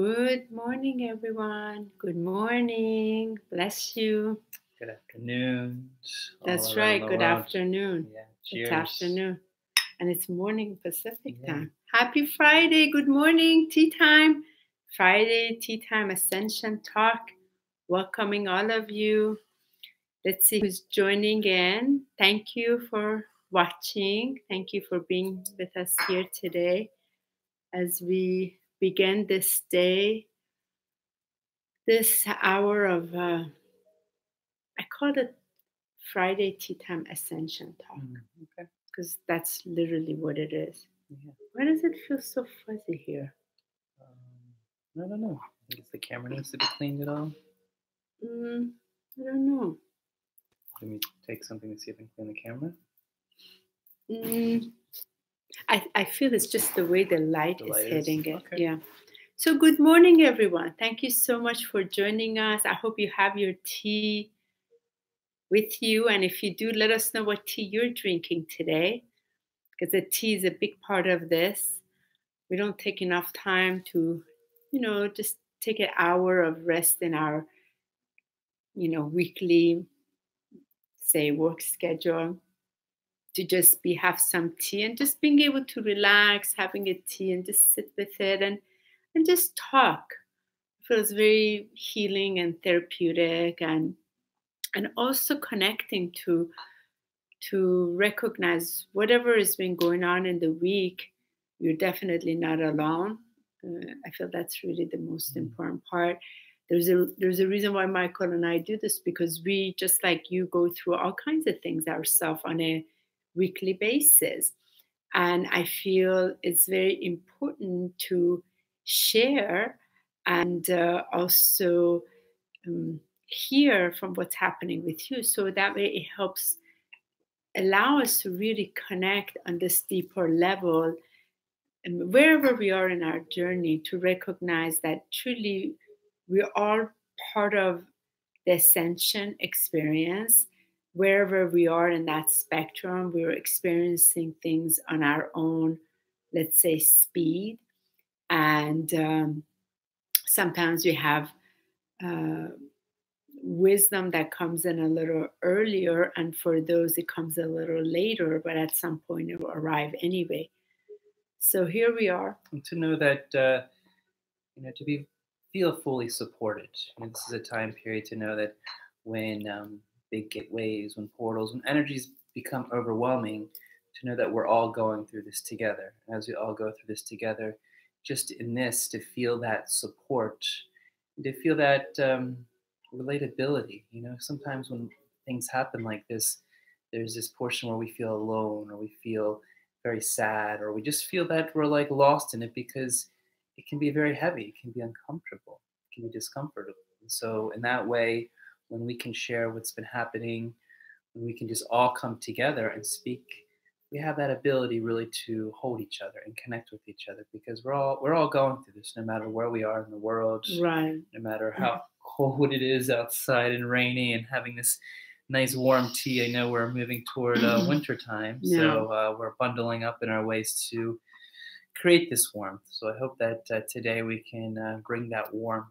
Good morning, everyone. Good morning. Bless you. Good afternoon. That's right. Good afternoon. Yeah, It's cheers. afternoon. And it's morning Pacific Yeah. time. Happy Friday. Good morning. Tea time. Friday tea time Ascension talk. Welcoming all of you. Let's see who's joining in. Thank you for watching. Thank you for being with us here today as we begin this day. This hour of, I call it Friday Tea Time Ascension Talk, Okay. because that's literally what it is. Yeah. Why does it feel so fuzzy here? I don't know. I guess the camera needs to be cleaned at all. I don't know. Let me take something to see if I can clean the camera. I feel it's just the way the light is hitting it. Okay. Yeah. So good morning, everyone. Thank you so much for joining us. I hope you have your tea with you. And if you do, let us know what tea you're drinking today, because the tea is a big part of this. We don't take enough time to, just take an hour of rest in our, weekly, say, work schedule to just have some tea and just being able to relax, having a tea and just sit with it and just talk. It feels very healing and therapeutic and also connecting to recognize whatever has been going on in the week. You're definitely not alone. I feel that's really the most important part. There's a reason why Michael and I do this, because we, just like you, go through all kinds of things ourselves on a weekly basis. And I feel it's very important to share and also hear from what's happening with you. So that way it helps allow us to really connect on this deeper level, and wherever we are in our journey, to recognize that truly we are part of the ascension experience. Wherever we are in that spectrum, we're experiencing things on our own, let's say, speed. And sometimes we have wisdom that comes in a little earlier, and for those it comes a little later, but at some point it will arrive anyway. So here we are. And to know that, to feel fully supported. This is a time period to know that when big waves, when portals, when energies become overwhelming, to know that we're all going through this together. And as we all go through this together, just in this, to feel that support, to feel that relatability. Sometimes when things happen like this, there's this portion where we feel alone, or we feel very sad, or we just feel that we're like lost in it, because it can be very heavy, it can be uncomfortable, it can be discomfortable. And so in that way, when we can share what's been happening, when we can just all come together and speak, we have that ability really to hold each other and connect with each other, because we're all going through this, no matter where we are in the world, Right. no matter how cold it is outside and rainy, and having this nice warm tea. I know we're moving toward winter time, so we're bundling up in our ways to create this warmth. So I hope that today we can bring that warmth,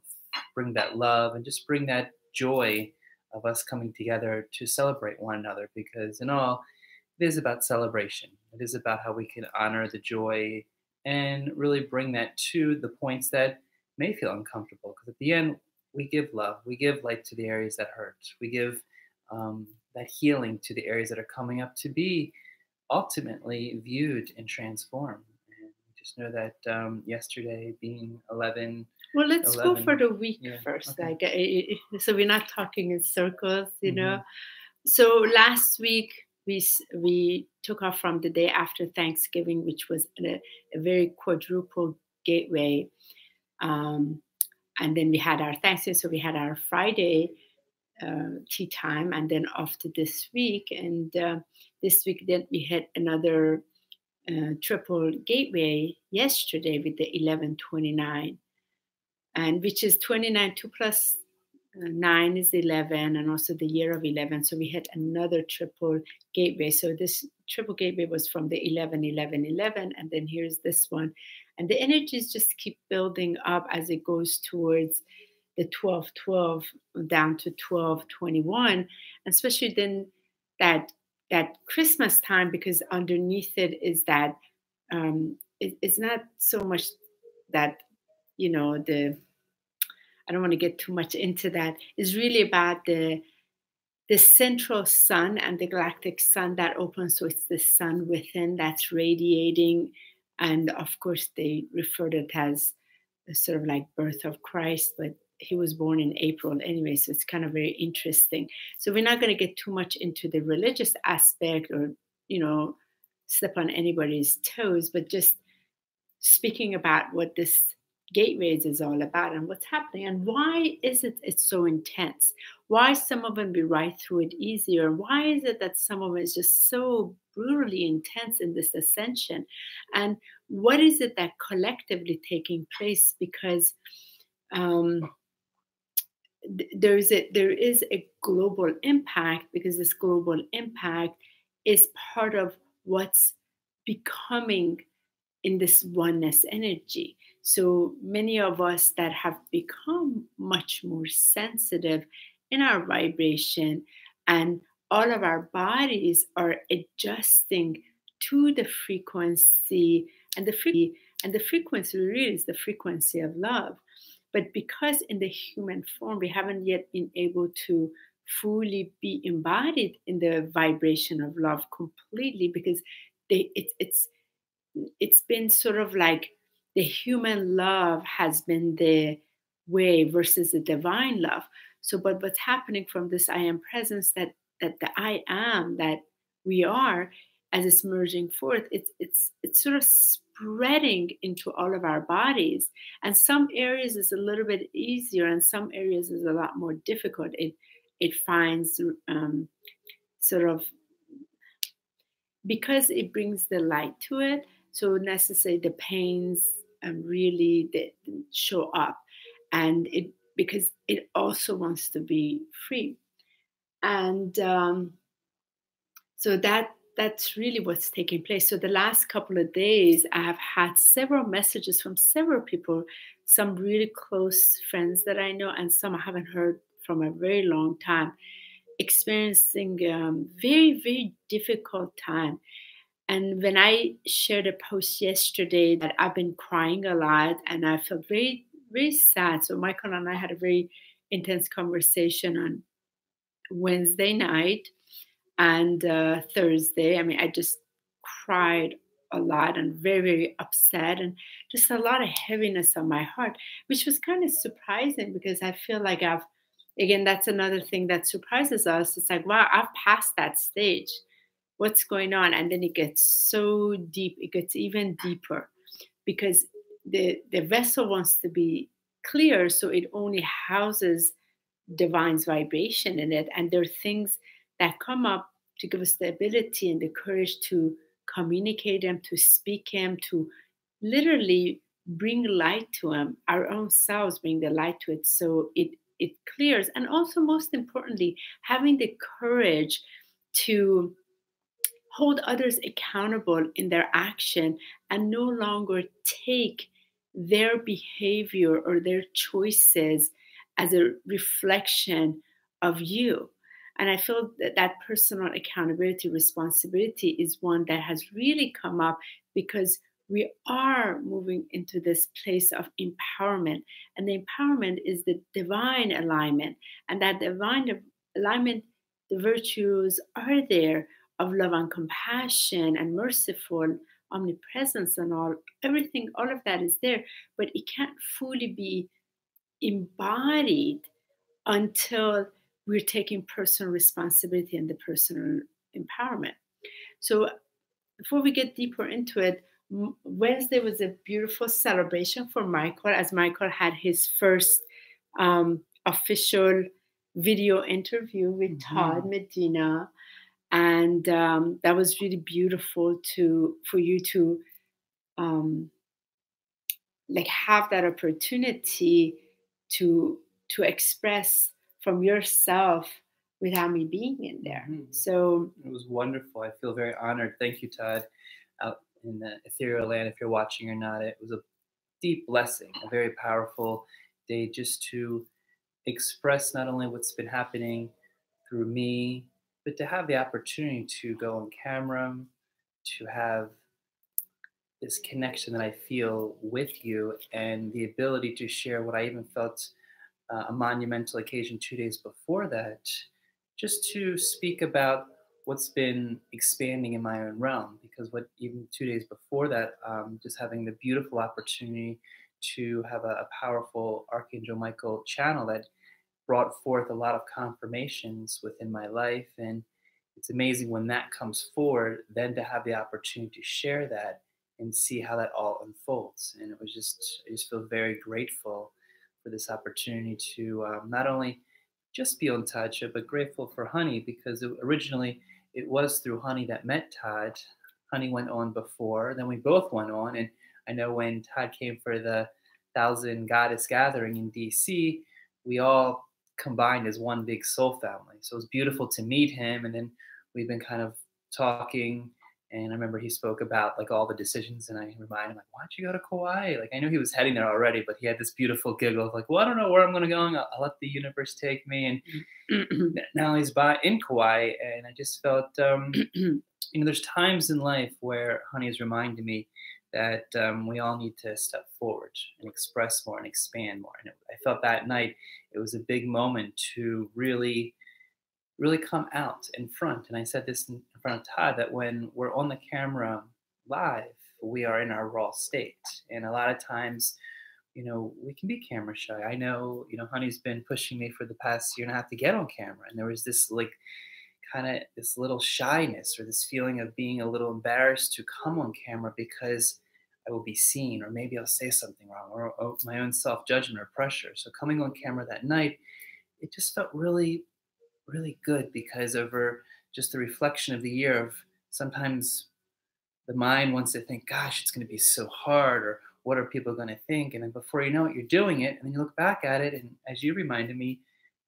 bring that love, and just bring that joy of us coming together to celebrate one another, because in all, it is about celebration. It is about how we can honor the joy and really bring that to the points that may feel uncomfortable. Because at the end, we give love, we give light to the areas that hurt, we give that healing to the areas that are coming up to be ultimately viewed and transformed. And just know that yesterday being 11. Well, let's go for the week first. Okay. Like, so we're not talking in circles, So last week we took off from the day after Thanksgiving, which was a very quadruple gateway. And then we had our Thanksgiving, so we had our Friday tea time, and then off to this week. And this week then we had another triple gateway yesterday with the 1129, and which is 29 2 plus 9 is 11, and also the year of 11. So we hit another triple gateway. So this triple gateway was from the 11, 11, 11, and then here's this one. And the energies just keep building up as it goes towards the 12, 12 down to 12, 21, and especially then that Christmas time, because underneath it is that it's not so much that, I don't want to get too much into that. It's really about the central sun and the galactic sun that opens. So it's the sun within that's radiating. And of course, they refer to it as a sort of like birth of Christ, but he was born in April anyway. So it's kind of very interesting. So we're not going to get too much into the religious aspect or, step on anybody's toes, but just speaking about what this gateways is all about and what's happening and why is it's so intense. Why some of them be right through it easier? Why is it that some of it is just so brutally intense in this ascension? And what is it that collectively taking place? Because there is a global impact, because this global impact is part of what's becoming in this oneness energy. So many of us that have become much more sensitive in our vibration, and all of our bodies are adjusting to the frequency, and the frequency really is the frequency of love. But because in the human form we haven't yet been able to fully be embodied in the vibration of love completely, because it's been sort of like the human love has been the way versus the divine love. So, but what's happening from this I am presence, that the I am that we are, as it's merging forth, it's sort of spreading into all of our bodies. And some areas is a little bit easier, and some areas is a lot more difficult. It finds sort of, because it brings the light to it, so necessarily the pains really they show up, and it because it also wants to be free, and so that's really what's taking place. So the last couple of days, I have had several messages from several people, some really close friends that I know, and some I haven't heard from a very long time, experiencing very, very difficult time. And when I shared a post yesterday that I've been crying a lot and I felt very, very sad. So Michael and I had a very intense conversation on Wednesday night and Thursday. I mean, I just cried a lot and very, very upset, and just a lot of heaviness on my heart, which was kind of surprising, because I feel like again, that's another thing that surprises us. It's like, wow, I've passed that stage. What's going on? And then it gets so deep, it gets even deeper, because the vessel wants to be clear, so it only houses divine's vibration in it. And there are things that come up to give us the ability and the courage to communicate them, to speak them, to literally bring light to them. Our own selves bring the light to it, so it clears. And also, most importantly, having the courage to hold others accountable in their action, and no longer take their behavior or their choices as a reflection of you. And I feel that that personal accountability, responsibility is one that has really come up, because we are moving into this place of empowerment. And the empowerment is the divine alignment. And that divine alignment, the virtues are there of love and compassion and merciful omnipresence and everything, all of that is there, but it can't fully be embodied until we're taking personal responsibility and the personal empowerment. So before we get deeper into it, Wednesday was a beautiful celebration for Michael, as Michael had his first official video interview with Todd Medina. And that was really beautiful for you to like have that opportunity to express from yourself without me being in there. So it was wonderful. I feel very honored. Thank you, Todd, out in the ethereal land. If you're watching or not, it was a deep blessing, a very powerful day just to express not only what's been happening through me, but to have the opportunity to go on camera, to have this connection that I feel with you, and the ability to share what I even felt a monumental occasion 2 days before that, just to speak about what's been expanding in my own realm. Because what even 2 days before that, just having the beautiful opportunity to have a powerful Archangel Michael channel that brought forth a lot of confirmations within my life. And it's amazing when that comes forward, then to have the opportunity to share that and see how that all unfolds. And it was just, I just feel very grateful for this opportunity to not only just be in touch, but grateful for Honey, because originally it was through Honey that met Todd. Honey went on before, then we both went on. And I know when Todd came for the 1,000 Goddess Gathering in DC, we all combined as one big soul family. So it was beautiful to meet him. And then we've been kind of talking. And I remember he spoke about like all the decisions, and I reminded him like, why don't you go to Kauai? Like I knew he was heading there already, but he had this beautiful giggle of like, well, I don't know where I'm going to go. I'll let the universe take me. And now he's in Kauai, and I just felt, there's times in life where Honey has reminded me that we all need to step forward and express more and expand more. And I felt that night it was a big moment to really come out in front. And I said this in front of Todd, that when we're on the camera live, we are in our raw state. And a lot of times, we can be camera shy. I know, Honey's been pushing me for the past year and a half to get on camera. And there was this like kind of this little shyness or this feeling of being a little embarrassed to come on camera because I will be seen, or maybe I'll say something wrong, or my own self-judgment or pressure. So coming on camera that night, it just felt really good, because over just the reflection of the year of sometimes the mind wants to think, gosh, it's going to be so hard, or what are people going to think? And then before you know it, you're doing it. And then you look back at it, and as you reminded me,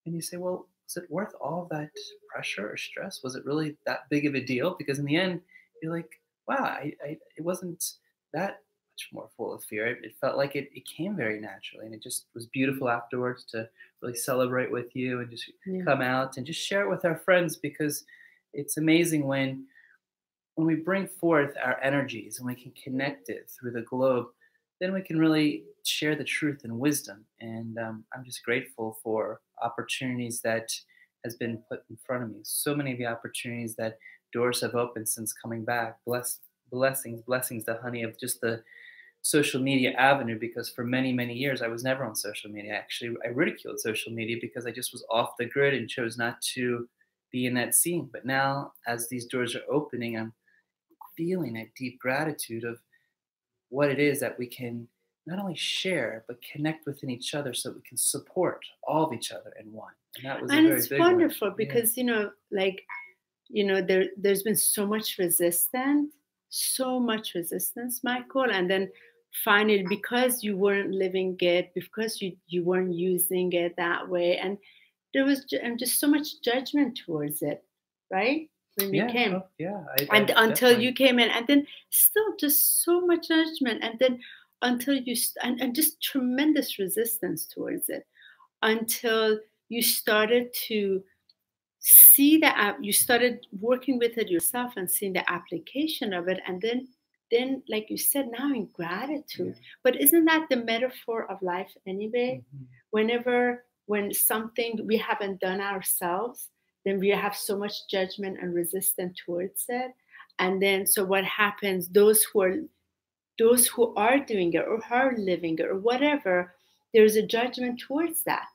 and you say, well, was it worth all that pressure or stress? Was it really that big of a deal? Because in the end, you're like, wow, it wasn't that much more full of fear. It felt like it came very naturally. And it just was beautiful afterwards to really celebrate with you and just come out and just share it with our friends, because it's amazing when we bring forth our energies and we can connect it through the globe, then we can really share the truth and wisdom. And I'm just grateful for opportunities that has been put in front of me. So many of the opportunities that doors have opened since coming back. Blessings to Honey of just the social media avenue, because for many, many years I was never on social media. Actually, I ridiculed social media because I just was off the grid and chose not to be in that scene. But now, as these doors are opening, I'm feeling that deep gratitude of what it is that we can not only share, but connect within each other so that we can support all of each other in one. And that was a very big wonderful one. Because, there's been so much resistance, Michael. And then finally, because you weren't living it, because you weren't using it that way, and there was just so much judgment towards it, right? When you came. Until you came in, and then still just so much judgment, and then until you, and just tremendous resistance towards it, until you started to see you started working with it yourself and seeing the application of it, and then like you said, now in gratitude. But isn't that the metaphor of life anyway? When something we haven't done ourselves, then we have so much judgment and resistance towards it. And then so what happens, those who are doing it or are living it or whatever, there's a judgment towards that.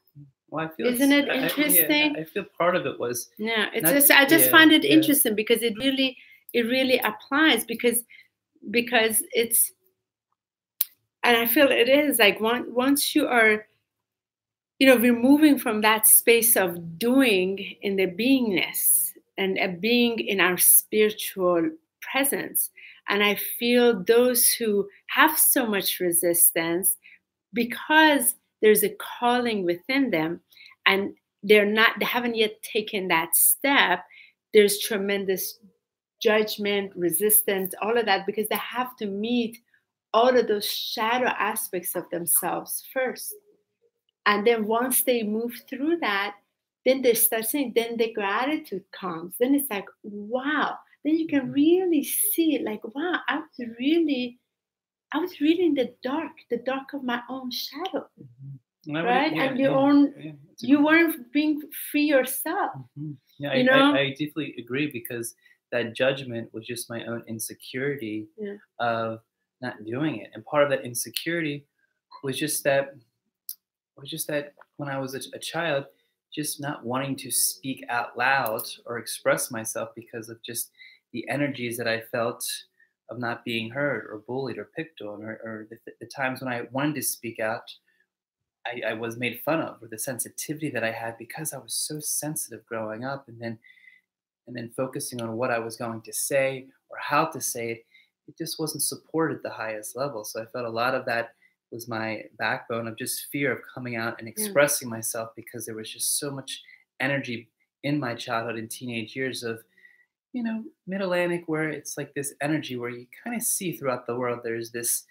Well, I feel Isn't it interesting? I feel part of it was. Yeah, I just find it interesting, because it really applies, because it's, and I feel it is like once you are, we're moving from that space of doing in the beingness and being in our spiritual presence. And I feel those who have so much resistance, because there's a calling within them, and they haven't yet taken that step, there's tremendous judgment, resistance, all of that, because they have to meet all of those shadow aspects of themselves first. And then once they move through that, then they start saying, then the gratitude comes. Then it's like, wow. Then you can really see, like, wow, I was really in the dark of my own shadow. Right? And you weren't being free yourself. Yeah, you know? I deeply agree, because that judgment was just my own insecurity of not doing it. And part of that insecurity was just that when I was a child, just not wanting to speak out loud or express myself because of just the energies that I felt of not being heard or bullied or picked on, or the times when I wanted to speak out, I was made fun of, or the sensitivity that I had because I was so sensitive growing up, and then focusing on what I was going to say or how to say it, it just wasn't supported at the highest level. So I felt a lot of that was my backbone of just fear of coming out and expressing myself, because there was just so much energy in my childhood and teenage years of, Mid-Atlantic, where it's like this energy where you kind of see throughout the world, there's this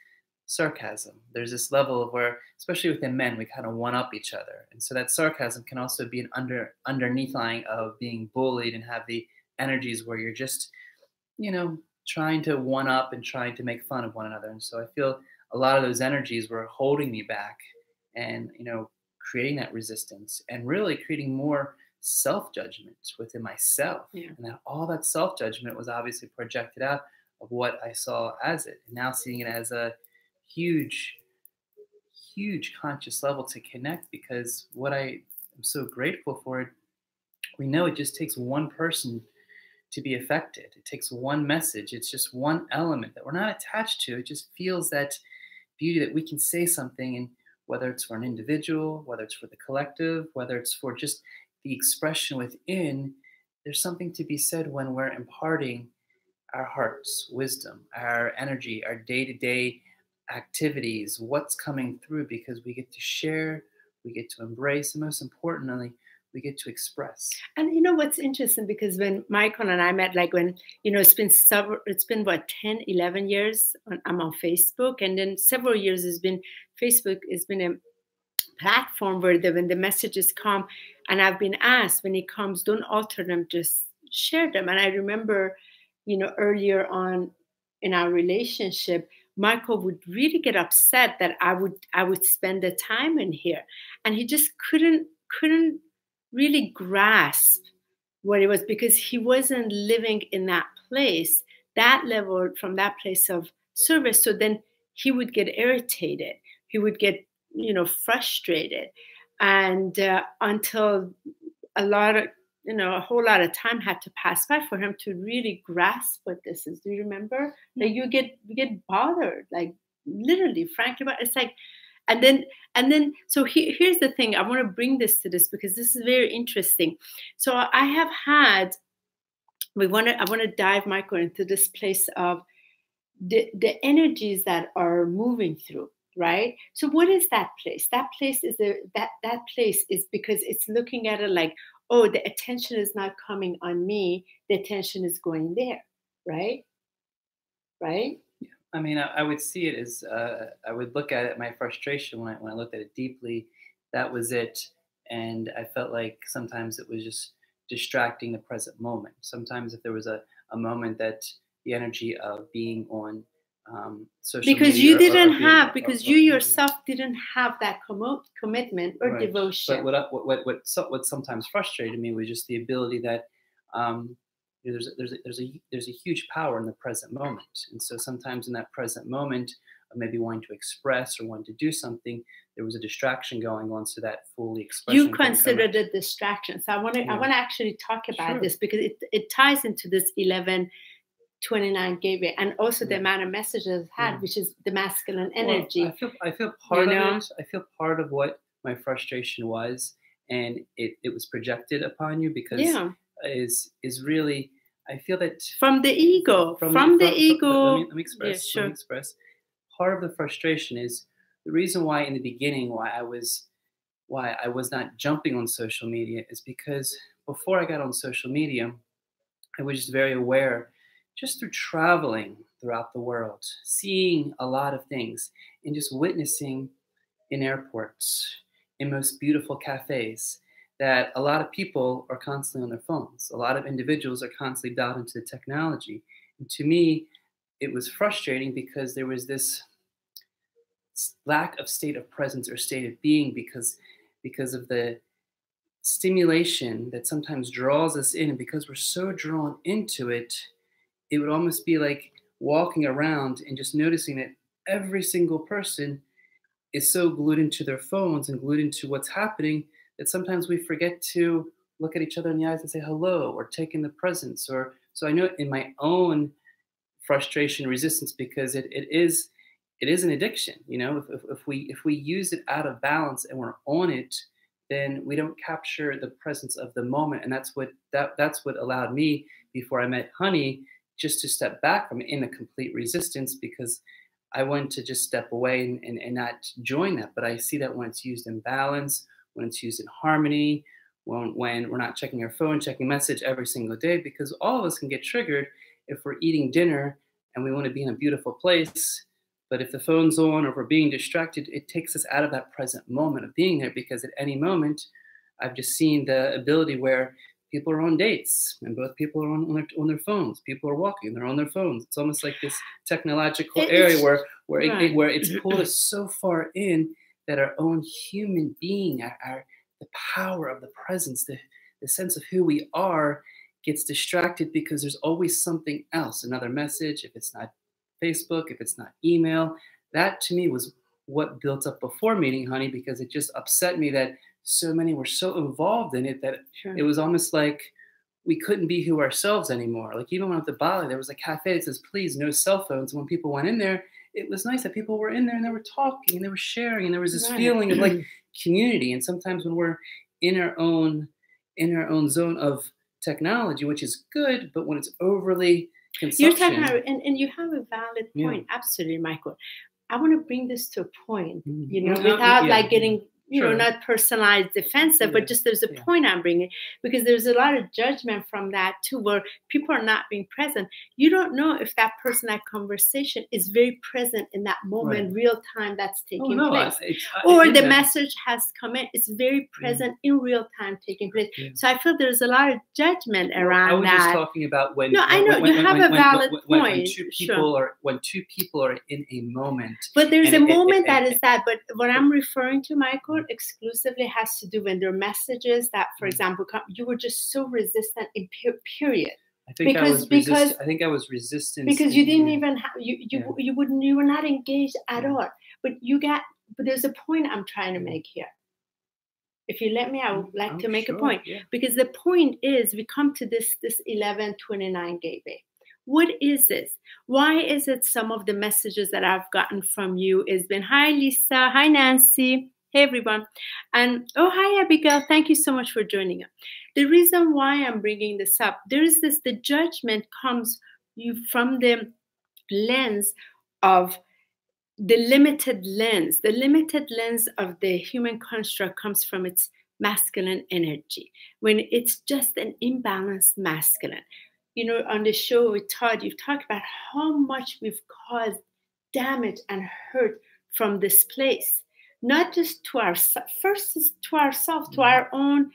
sarcasm. There's this level of where, especially within men, we kind of one-up each other. And so that sarcasm can also be an underneath line of being bullied, and have the energies where you're just, trying to one-up and trying to make fun of one another. And so I feel a lot of those energies were holding me back, and, creating that resistance, and really creating more self-judgment within myself. And that all that self-judgment was obviously projected out of what I saw as it, and now seeing it as a huge conscious level to connect, because what I am so grateful for, we know it just takes one person to be affected. It takes one message. It's just one element that we're not attached to. It just feels that beauty that we can say something, and whether it's for an individual, whether it's for the collective, whether it's for just the expression within, there's something to be said when we're imparting our heart's wisdom, our energy, our day-to-day activities, what's coming through, because we get to share, we get to embrace, and most importantly, we get to express. And what's interesting, because when Michael and I met, like when, it's been what, 10, 11 years I'm on Facebook, and then several years Facebook has been a platform where when the messages come, and I've been asked, when it comes, don't alter them, just share them. And I remember, earlier on in our relationship, Michael would really get upset that I would spend the time in here, and he just couldn't really grasp what it was, because he wasn't living in that place, that level, from that place of service. So then he would get irritated, he would get frustrated, and until a whole lot of time had to pass by for him to really grasp what this is. Do you remember? Like you get bothered, like literally, frankly, but it's like, and then so here's the thing. I want to bring this to this, because this is very interesting. So I want to dive, Michael, into this place of the energies that are moving through. Right. So what is that place? That place is that place is because it's looking at it like, oh, the attention is not coming on me. The attention is going there. Right. Right. Yeah. I mean, I would see it as I would look at it. My frustration when I looked at it deeply, that was it. And I felt like sometimes it was just distracting the present moment. Sometimes if there was a moment that the energy of being on social because media you didn't have, because you yourself didn't have that commitment or right. devotion. But what sometimes frustrated me was just the ability that there's a huge power in the present moment, and so sometimes in that present moment of maybe wanting to express or wanting to do something, there was a distraction going on, so that fully expression. You considered it distraction. So I want to actually talk about this, because it ties into this 11/29 gateway, and also the amount of messages it's had, which is the masculine energy. Well, I feel part of it. I feel part of what my frustration was, and it was projected upon you, because is really, I feel that from the ego, from the ego. Let me express. Let me express. Part of the frustration is the reason why in the beginning why I was why I was not jumping on social media is because before I got on social media, I was just very aware, just through traveling throughout the world, seeing a lot of things, and just witnessing in airports, in most beautiful cafes, that a lot of people are constantly on their phones. A lot of individuals are constantly dialed into the technology. And to me, it was frustrating because there was this lack of state of presence or state of being because of the stimulation that sometimes draws us in, and because we're so drawn into it, it would almost be like walking around and just noticing that every single person is so glued into their phones and glued into what's happening that sometimes we forget to look at each other in the eyes and say hello or take in the presence. Or so I know in my own frustration, resistance, because it is an addiction. You know, if we use it out of balance and we're on it, then we don't capture the presence of the moment. And that's what allowed me, before I met Honey, just to step back from it in a complete resistance, because I wanted to just step away and not join that. But I see that when it's used in balance, when it's used in harmony, when we're not checking our phone, checking message every single day, because all of us can get triggered if we're eating dinner and we want to be in a beautiful place. But if the phone's on or we're being distracted, it takes us out of that present moment of being there, because at any moment, I've just seen the ability where people are on dates and both people are on their phones. People are walking, they're on their phones. It's almost like this technological area where it's pulled us so far in that our own human being, the power of the presence, the sense of who we are gets distracted, because there's always something else, another message, if it's not Facebook, if it's not email. That to me was what built up before meeting Honey, because it just upset me that so many were so involved in it that it was almost like we couldn't be who ourselves anymore. Like even when I went to Bali, there was a cafe that says, please, no cell phones. And when people went in there, it was nice that people were in there and they were talking and they were sharing, and there was this feeling of like community. And sometimes when we're in our own zone of technology, which is good, but when it's overly consumption. You're talking about, and you have a valid point. Absolutely, Michael. I want to bring this to a point, you know, without like getting, you know, not personalized, defensive, but just there's a point I'm bringing, because there's a lot of judgment from that too, where people are not being present. You don't know if that person, that conversation is very present in that moment, real time that's taking place. Or the message has come in, it's very present in real time taking place. So I feel there's a lot of judgment around that. I was just talking about when. No, I know you have a valid point. When two people are in a moment. But there's a moment that is that. But what I'm referring to, Michael, exclusively has to do when there are messages that, for example, you were just so resistant in period. I think I was resistant because you didn't even have you were not engaged at all. But there's a point I'm trying to make here. If you let me, I would like to make a point, because the point is we come to this 1129 gateway. What is this? Why is it some of the messages that I've gotten from you has been, hi Lisa, hi Nancy, hey everyone, and oh hi Abigail, thank you so much for joining us. The reason why I'm bringing this up, the judgment comes from the lens of the limited lens of the human construct comes from its masculine energy, when it's just an imbalanced masculine. You know, on the show with Todd, you've talked about how much we've caused damage and hurt from this place, not just to ourselves, first is to ourselves, to our own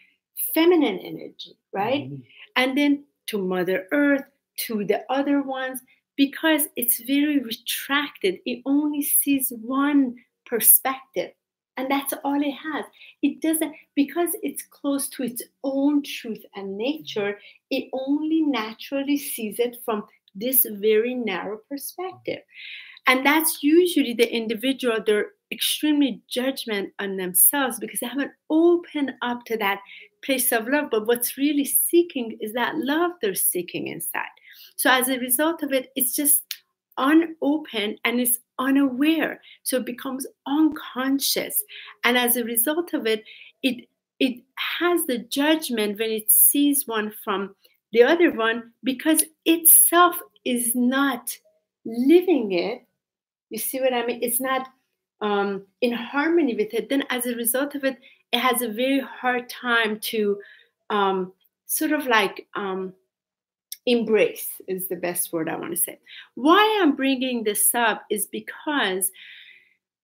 feminine energy, right? And then to Mother Earth, to the other ones, because it's very retracted. It only sees one perspective, and that's all it has. It doesn't, because it's close to its own truth and nature, it only naturally sees it from this very narrow perspective. And that's usually the individual, they're extremely judgment on themselves because they haven't opened up to that place of love. But what's really seeking is that love they're seeking inside. So as a result of it, it's just unopened and it's unaware. So it becomes unconscious. And as a result of it, it has the judgment when it sees one from the other one, because itself is not living it. You see what I mean? It's not in harmony with it. Then as a result of it, it has a very hard time to sort of like embrace is the best word I want to say. Why I'm bringing this up is because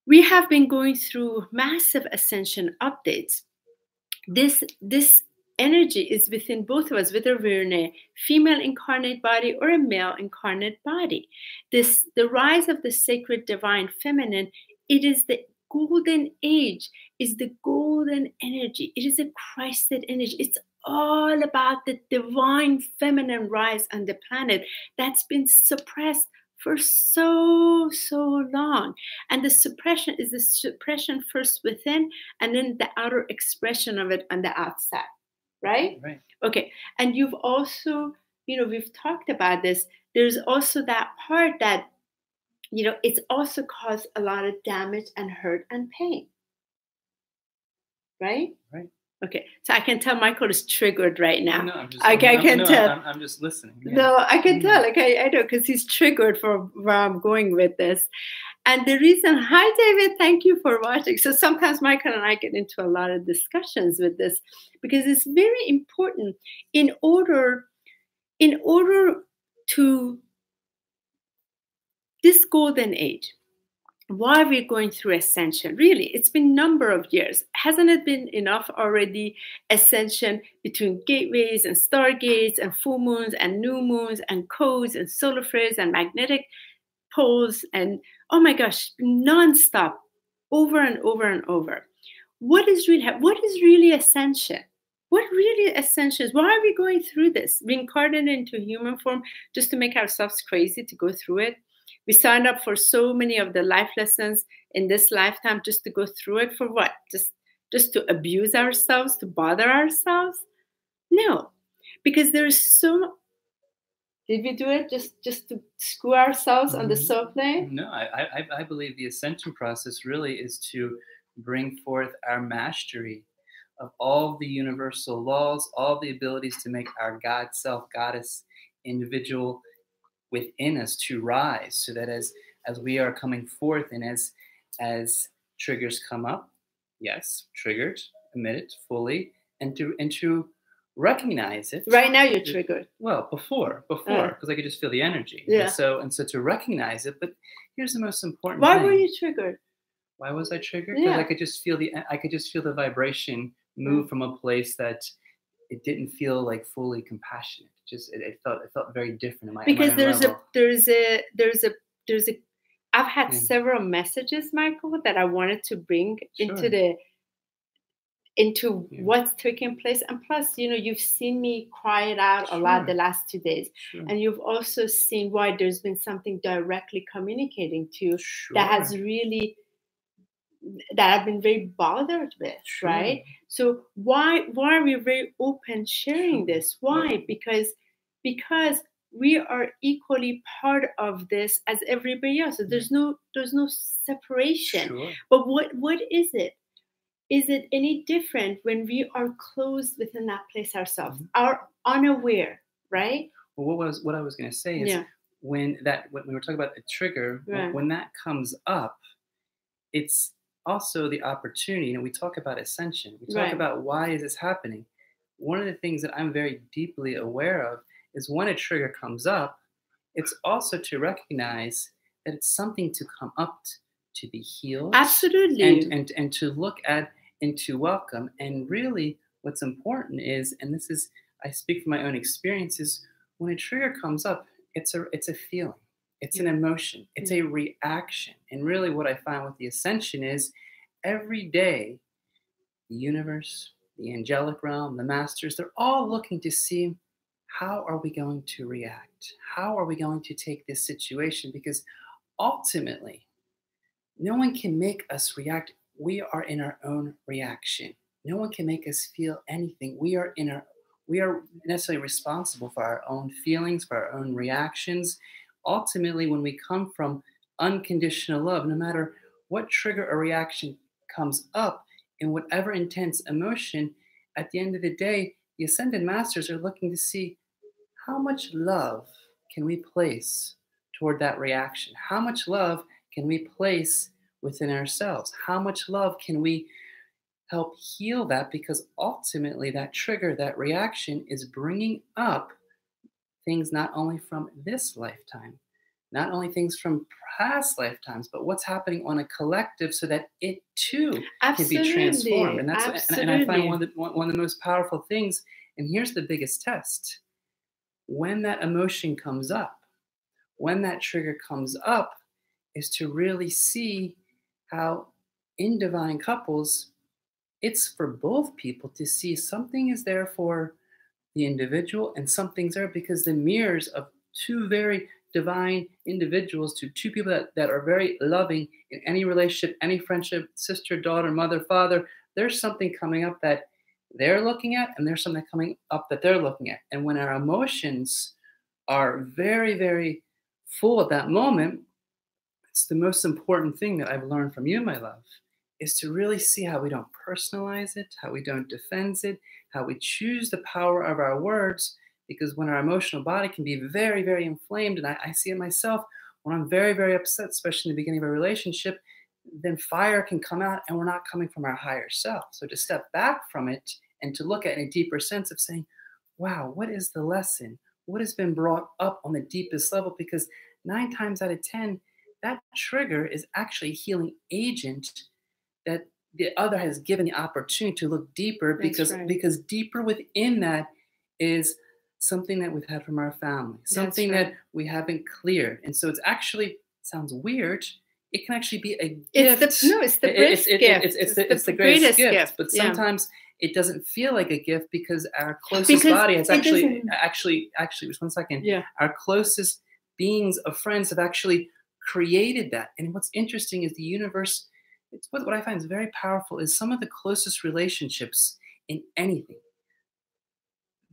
we have been going through massive ascension updates. This energy is within both of us, whether we're in a female incarnate body or a male incarnate body. The rise of the sacred divine feminine, it is the golden age, is the golden energy. It is a Christed energy. It's all about the divine feminine rise on the planet that's been suppressed for so long. And the suppression is the suppression first within, and then the outer expression of it on the outside, right? Right. Okay. And you've also, we've talked about this. There's also that part that, it's also caused a lot of damage and hurt and pain, right? Right. Okay, so I can tell Michael is triggered right now. No, I'm just, I can tell. I'm just listening. Yeah. No, I can tell. Like I know, because he's triggered for where I'm going with this. And the reason, hi David, thank you for watching. So sometimes Michael and I get into a lot of discussions with this because it's very important in order to this golden age. Why are we going through ascension? Really, it's been a number of years. Hasn't it been enough already? Ascension between gateways and stargates and full moons and new moons and codes and solar flares and magnetic poles and, oh my gosh, nonstop, over and over and over. What is really ascension? What really ascension is? Why are we going through this? Reincarnated into human form just to make ourselves crazy to go through it? We signed up for so many of the life lessons in this lifetime just to go through it for what? Just to abuse ourselves, to bother ourselves? No, because there's so. Did we do it just to screw ourselves on the soul plane? No, I believe the ascension process really is to bring forth our mastery of all the universal laws, all the abilities to make our God, self, goddess, individual within us to rise, so that as we are coming forth and as triggers come up, yes, triggered, admit it fully, and to recognize it. Right now you're triggered. Well, before, because I could just feel the energy. Yeah. And so to recognize it, but here's the most important Why thing. were you triggered? Why was I triggered? Because Yeah. I could just feel the vibration move from a place that it didn't feel like fully compassionate. Just it felt very different in my because in my level. there's a I've had several messages, Michael, that I wanted to bring into what's taking place. And plus, you've seen me cry it out a lot the last 2 days. And you've also seen why there's been something directly communicating to you that has really, that I've been very bothered with, right? So why are we very open sharing this? Why? Because we are equally part of this as everybody else. So there's no separation. But what is it? Is it any different when we are closed within that place ourselves, are unaware, right? Well, what I was going to say is when we were talking about the trigger, when that comes up, it's also the opportunity. We talk about ascension. We talk about why is this happening. One of the things that I'm very deeply aware of is when a trigger comes up, it's also to recognize that it's something to come up to be healed. Absolutely. And to look at and to welcome. And really what's important is, and this is, I speak from my own experiences, when a trigger comes up, it's a feeling. It's an emotion. It's a reaction. And really what I find with the ascension is every day, the universe, the angelic realm, the masters, they're all looking to see, how are we going to react? How are we going to take this situation? Because ultimately, no one can make us react. We are in our own reaction. No one can make us feel anything. We are necessarily responsible for our own feelings, for our own reactions. Ultimately, when we come from unconditional love, no matter what trigger or reaction comes up in whatever intense emotion, at the end of the day, the Ascended Masters are looking to see how much love can we place toward that reaction? How much love can we place within ourselves? How much love can we help heal that, because ultimately that trigger, that reaction is bringing up things not only from this lifetime, not only things from past lifetimes, but what's happening on a collective, so that it too can be transformed. And that's and I find one of the most powerful things. And here's the biggest test: when that emotion comes up, when that trigger comes up, is to really see how in divine couples, it's for both people to see something is there for the individual and something's there because the mirrors of two very divine individuals, to two people that are very loving in any relationship, any friendship, sister, daughter, mother, father, there's something coming up that they're looking at, and there's something coming up that they're looking at. And when our emotions are very, very full at that moment, it's the most important thing that I've learned from you, my love, is to really see how we don't personalize it, how we don't defend it, how we choose the power of our words. Because when our emotional body can be very, very inflamed, and I see it myself, when I'm very, very upset, especially in the beginning of a relationship, then fire can come out and we're not coming from our higher self. So to step back from it and to look at it in a deeper sense of saying, wow, what is the lesson? What has been brought up on the deepest level? Because 9 times out of 10, that trigger is actually a healing agent that the other has given the opportunity to look deeper, because deeper within that is something that we've had from our family, something that we haven't cleared. And so it's actually, sounds weird, it can actually be a gift. It's the greatest gift. It's the greatest gift. But sometimes it doesn't feel like a gift because our closest body has actually, just 1 second. Yeah. Our closest beings of friends have actually created that. And what's interesting is the universe, it's what I find is very powerful, is some of the closest relationships in anything,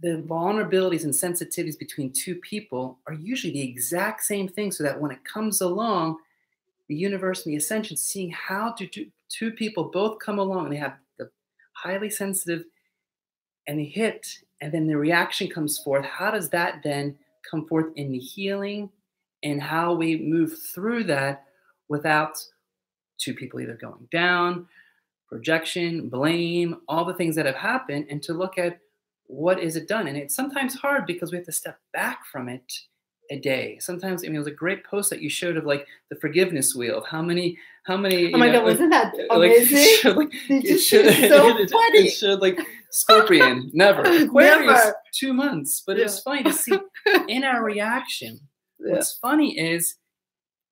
the vulnerabilities and sensitivities between two people are usually the exact same thing, so that when it comes along, the universe and the ascension, seeing how do two people both come along, and they have the highly sensitive, and they hit, and then the reaction comes forth. How does that then come forth in the healing, and how we move through that without two people either going down, projection, blame, all the things that have happened, and to look at what is it done. And it's sometimes hard because we have to step back from it a day. Sometimes, I mean, it was a great post that you showed of like the forgiveness wheel of how many. Oh my God, wasn't that amazing? It showed like Scorpion, never. Aquarius, 2 months. But it was funny to see in our reaction. What's funny is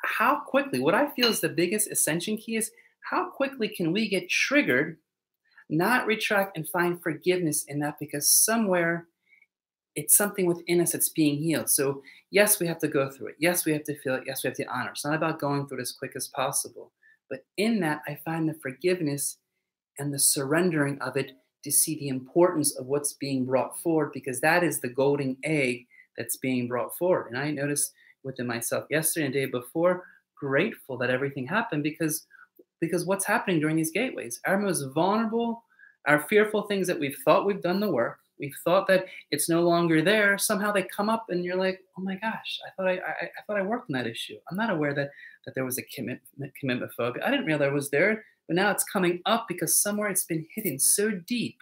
how quickly, what I feel is the biggest ascension key is how quickly can we get triggered, not retract, and find forgiveness in that, because somewhere it's something within us that's being healed. So yes, we have to go through it. Yes, we have to feel it. Yes, we have to honor. It's not about going through it as quick as possible. But in that, I find the forgiveness and the surrendering of it to see the importance of what's being brought forward, because that is the golden egg that's being brought forward. And I noticed within myself yesterday and the day before, grateful that everything happened, because what's happening during these gateways, our most vulnerable, our fearful things that we've thought we've done the work, we've thought that it's no longer there, somehow they come up and you're like, oh my gosh, I thought I worked on that issue. I'm not aware that there was a commitment phobia. I didn't realize it was there, but now it's coming up because somewhere it's been hidden so deep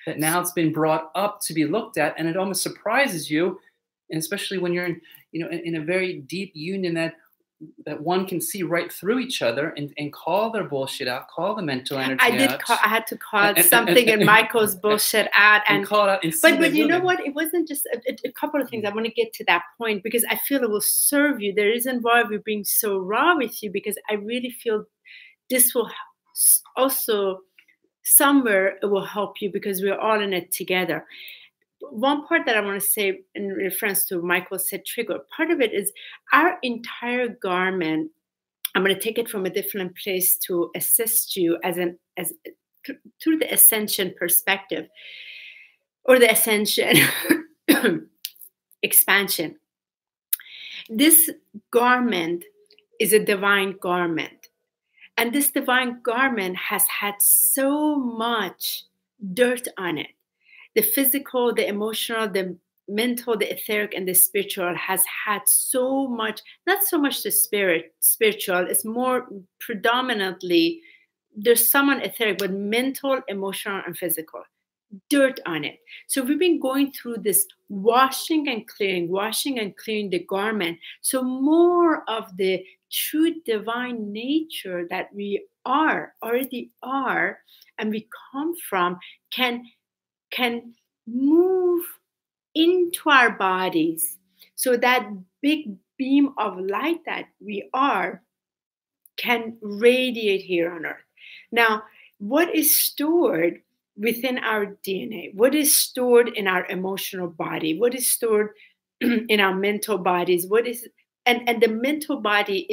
that now it's been brought up to be looked at, and it almost surprises you, and especially when you're in a very deep union that one can see right through each other and call their bullshit out, call the mental energy out. I had to call something in Michael's bullshit out and call it out. And but you know what? It wasn't just a couple of things. I want to get to that point because I feel it will serve you. The reason why we're being so raw with you, because I really feel this will also somewhere it will help you, because we're all in it together. One part that I want to say in reference to Michael said trigger, part of it is our entire garment. I'm going to take it from a different place to assist you through the ascension perspective, or the ascension expansion. This garment is a divine garment, and this divine garment has had so much dirt on it. The physical, the emotional, the mental, the etheric, and the spiritual has had so much, not so much the spiritual, it's more predominantly there's some on etheric, but mental, emotional, and physical. Dirt on it. So we've been going through this washing and clearing the garment. So more of the true divine nature that we already are, and we come from, can move into our bodies. So that big beam of light that we are can radiate here on earth. Now, what is stored within our DNA? What is stored in our emotional body? What is stored in our mental bodies? And the mental body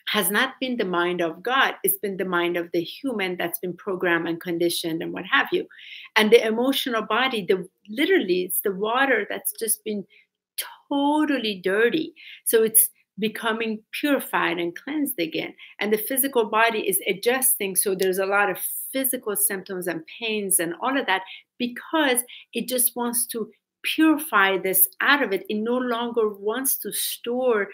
has not been the mind of God. It's been the mind of the human that's been programmed and conditioned and what have you. And the emotional body, literally, it's the water that's just been totally dirty. So it's becoming purified and cleansed again. And the physical body is adjusting. So there's a lot of physical symptoms and pains and all of that, because it just wants to purify this out of it. It no longer wants to store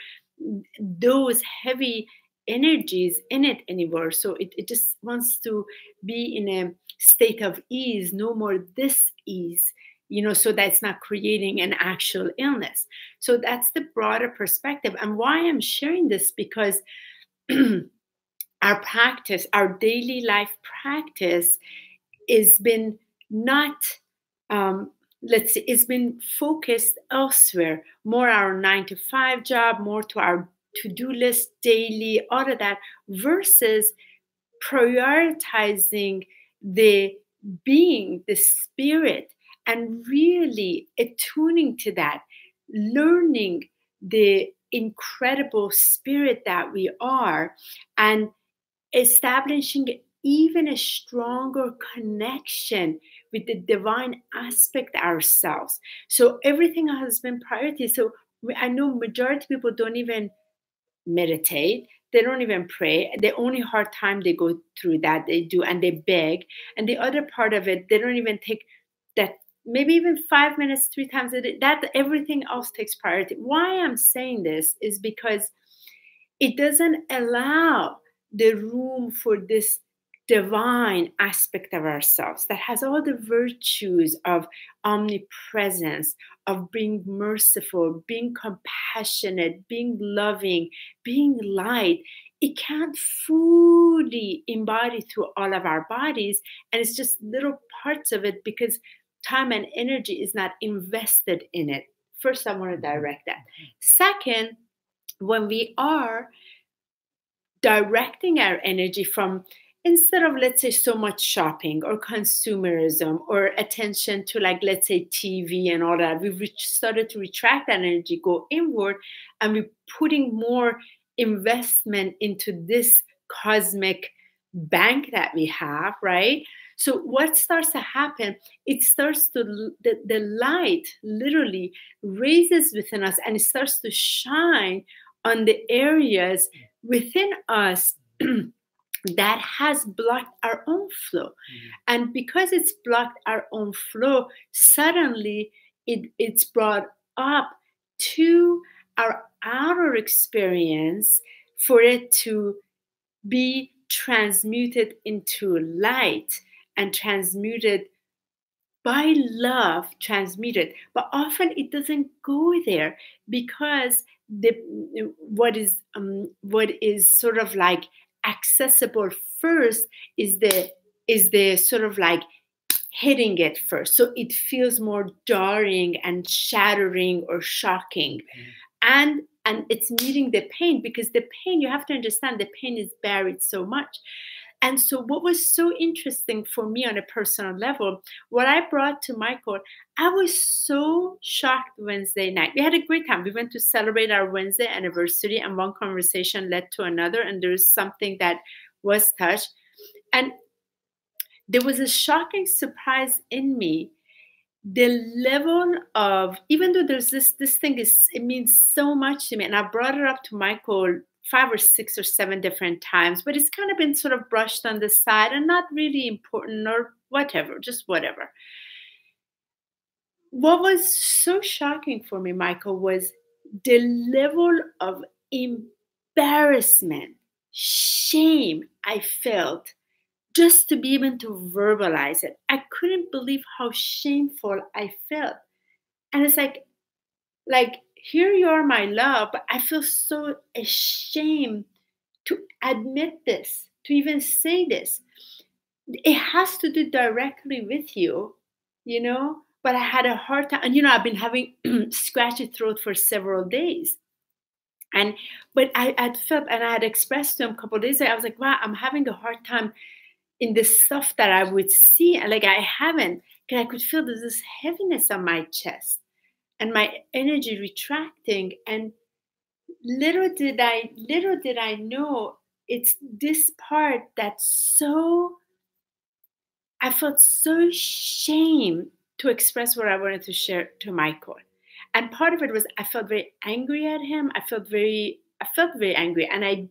those heavy energies in it anymore. So it just wants to be in a state of ease, no more dis-ease, so that's not creating an actual illness. So that's the broader perspective. And why I'm sharing this, because our practice, our daily life practice, has been not, it's been focused elsewhere, more our 9-to-5 job, more to our to-do list daily, all of that, versus prioritizing the being, the spirit, and really attuning to that, learning the incredible spirit that we are, and establishing even a stronger connection with the divine aspect ourselves. So everything has been priority. So I know majority of people don't even meditate. They don't even pray. The only hard time they go through that they do, and they beg. And the other part of it, they don't even take that, maybe even 5 minutes, 3 times a day. That everything else takes priority. Why I'm saying this is because it doesn't allow the room for this divine aspect of ourselves that has all the virtues of omnipresence, of being merciful, being compassionate, being loving, being light. It can't fully embody through all of our bodies, and it's just little parts of it because time and energy is not invested in it. First, I want to direct that. Second, when we are directing our energy from, instead of, let's say, so much shopping or consumerism or attention to, like, let's say, TV and all that, we've started to retract that energy, go inward, and we're putting more investment into this cosmic bank that we have, right? So what starts to happen, it starts to, the light literally raises within us, and it starts to shine on the areas within us that has blocked our own flow. And because it's blocked our own flow, suddenly it's brought up to our outer experience for it to be transmuted into light and transmuted by love, transmuted. But often it doesn't go there, because what is sort of like accessible first is the sort of like hitting it first, so it feels more jarring and shattering or shocking. And it's meeting the pain, because the pain, you have to understand, the pain is buried so much. And so what was so interesting for me on a personal level, what I brought to Michael, I was so shocked Wednesday night. We had a great time. We went to celebrate our Wednesday anniversary, and one conversation led to another, and there was something that was touched. And there was a shocking surprise in me. The level of, even though there's this thing it means so much to me, and I brought it up to Michael 5 or 6 or 7 different times, but it's kind of been sort of brushed on the side and not really important or whatever, just whatever. What was so shocking for me, Michael, was the level of embarrassment, shame I felt just to be able to verbalize it. I couldn't believe how shameful I felt. And it's like, here you are, my love, but I feel so ashamed to admit this, to even say this. It has to do directly with you, you know, but I had a hard time. And, you know, I've been having scratchy throat for several days. But I had felt, and I had expressed to him a couple of days ago, I was like, wow, I'm having a hard time in the stuff that I would see. And like, I haven't, because I could feel there's this heaviness on my chest and my energy retracting. And little did I know, it's this part that's so, I felt so shame to express what I wanted to share to Michael. And part of it was I felt very angry at him. I felt very angry. And I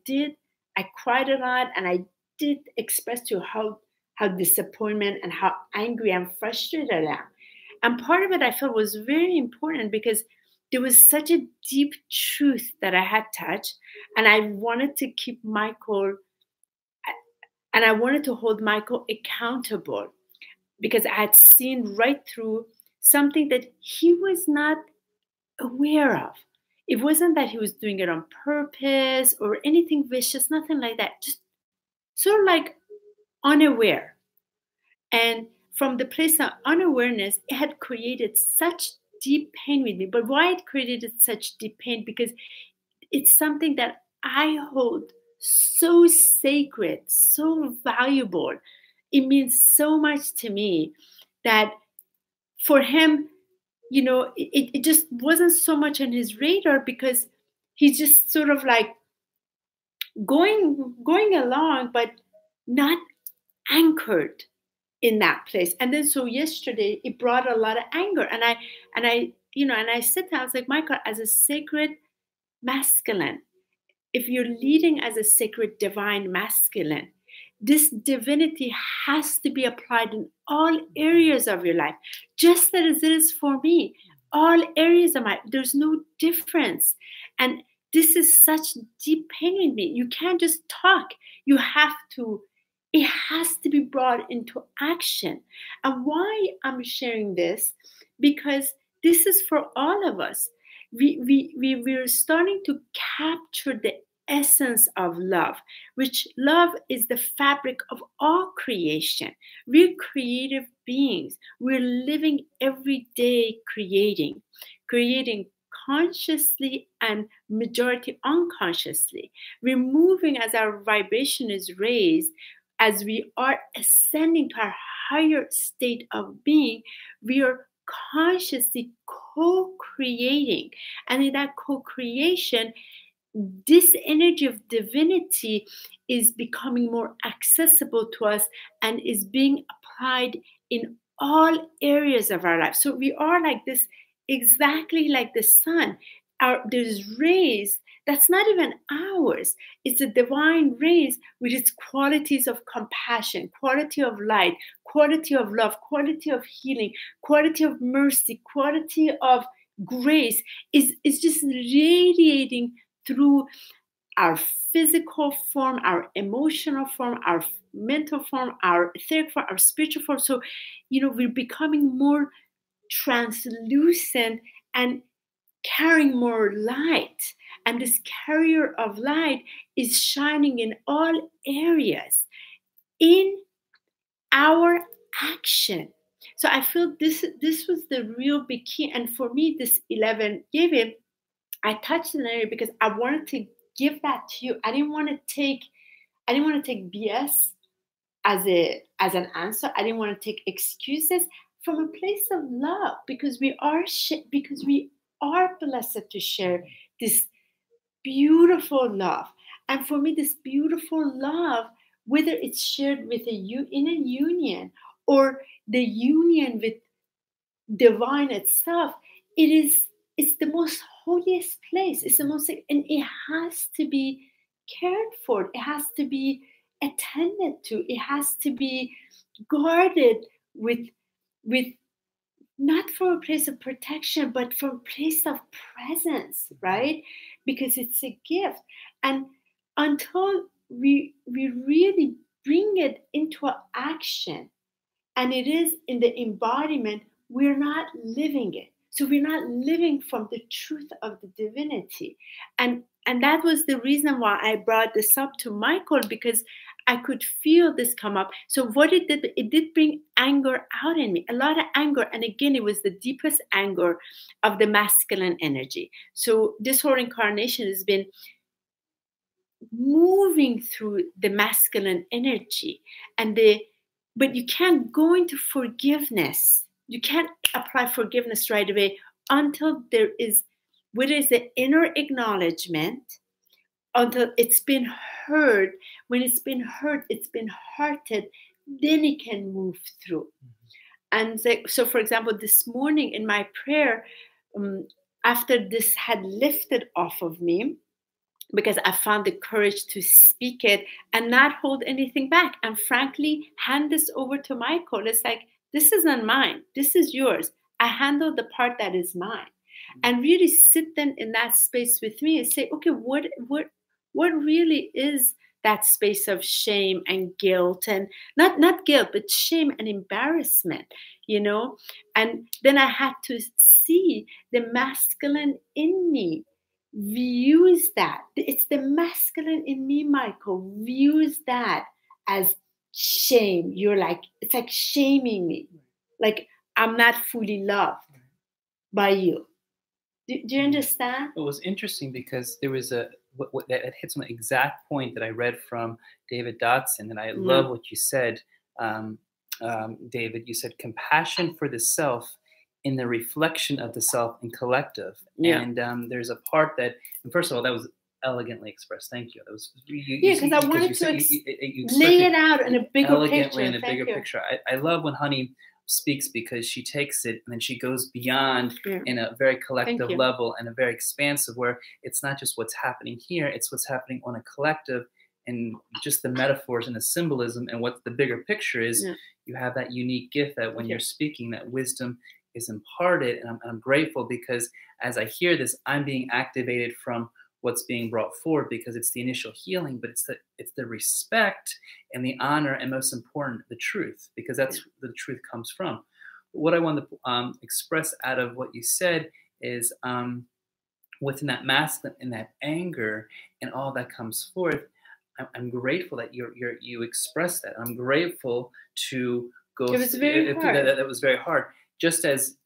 cried a lot, and I did express to how disappointment and how angry and frustrated I am. And part of it I felt was very important because there was such a deep truth that I had touched, and I wanted to keep Michael, and I wanted to hold Michael accountable because I had seen right through something that he was not aware of. It wasn't that he was doing it on purpose or anything vicious, nothing like that. Just sort of like unaware. And from the place of unawareness, it had created such deep pain with me. But why it created such deep pain? Because it's something that I hold so sacred, so valuable. It means so much to me that for him, you know, it just wasn't so much on his radar because he's just sort of like going along, but not anchored in that place. And then so yesterday it brought a lot of anger. And I, you know, and I said that, I was like, Michael, as a sacred masculine, if you're leading as a sacred divine masculine, this divinity has to be applied in all areas of your life, just as it is for me. All areas of my life, there's no difference. And this is such deep pain in me. You can't just talk. You have to, it has to be brought into action. And why I'm sharing this? Because this is for all of us. We're starting to capture the essence of love, which love is the fabric of all creation. We're creative beings. We're living every day creating consciously and majority unconsciously. We're moving as our vibration is raised, as we are ascending to our higher state of being. We are consciously co-creating, and in that co-creation, this energy of divinity is becoming more accessible to us and is being applied in all areas of our life. So we are like this, exactly like the sun. There's rays that's not even ours. It's a divine rays with its qualities of compassion, quality of light, quality of love, quality of healing, quality of mercy, quality of grace is just radiating through our physical form, our emotional form, our mental form, our etheric form, our spiritual form. So, you know, we're becoming more translucent and carrying more light. And this carrier of light is shining in all areas in our action. So I feel this was the real big key. And for me, this 11 gave it. I touched an area because I wanted to give that to you. I didn't want to take BS as an answer. I didn't want to take excuses, from a place of love, because we are blessed to share this beautiful love. And for me, this beautiful love, whether it's shared with in a union or the union with divine itself, it's the most holiest place. It's the most, and it has to be cared for. It has to be attended to. It has to be guarded with not from a place of protection, but from a place of presence, right? Because it's a gift. And until we really bring it into action and it is in the embodiment, we're not living it. So we're not living from the truth of the divinity. And that was the reason why I brought this up to Michael, because I could feel this come up. So what it did bring anger out in me, a lot of anger. And again, it was the deepest anger of the masculine energy. So this whole incarnation has been moving through the masculine energy but you can't go into forgiveness. You can't apply forgiveness right away until there is the inner acknowledgement, until it's been heard. When it's been heard, it's been hearted, then it can move through. And so for example, this morning in my prayer, after this had lifted off of me, because I found the courage to speak it and not hold anything back, and frankly hand this over to Michael. It's like, this isn't mine, this is yours. I handle the part that is mine. And really sit then in that space with me and say, okay, what really is that space of shame and guilt, and not guilt, but shame and embarrassment, And then I had to see the masculine in me views that. It's the masculine in me, Michael, views that as shame. It's like shaming me. Like I'm not fully loved by you. Do you understand? It was interesting because there was what that hits on the exact point that I read from David Dotson, and I love what you said, David. You said compassion for the self in the reflection of the self and collective. Yeah. And there's a part that, and first of all, that was elegantly expressed. Thank you. That was because I wanted to lay it out in a bigger picture. In a bigger picture. I love when HoniB speaks, because she takes it and then she goes beyond in a very collective level and a very expansive, where it's not just what's happening here, it's what's happening on a collective, and just the metaphors and the symbolism and what the bigger picture is. You have that unique gift that when you're speaking, that wisdom is imparted. And I'm grateful, because as I hear this, I'm being activated from what's being brought forward, because it's the initial healing, but it's the respect and the honor, and most important, the truth, because that's where the truth comes from. What I want to express out of what you said is within that masculine and that anger and all that comes forth, I'm grateful that you expressed that. I'm grateful to go. It was very hard. That was very hard. Just as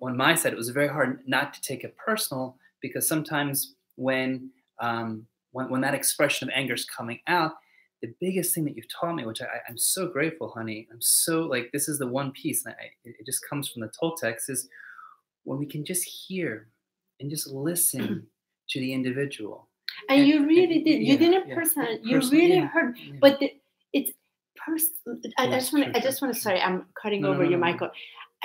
on my side, it was very hard not to take it personal, because sometimes when that expression of anger is coming out, the biggest thing that you've taught me, which I'm so grateful, honey, I'm so this is the one piece, and it just comes from the Toltecs, is when we can just hear and just listen to the individual. And you really did. You didn't personally. You really heard. But it's personal. I just want to. Sorry, I'm cutting over you, Michael.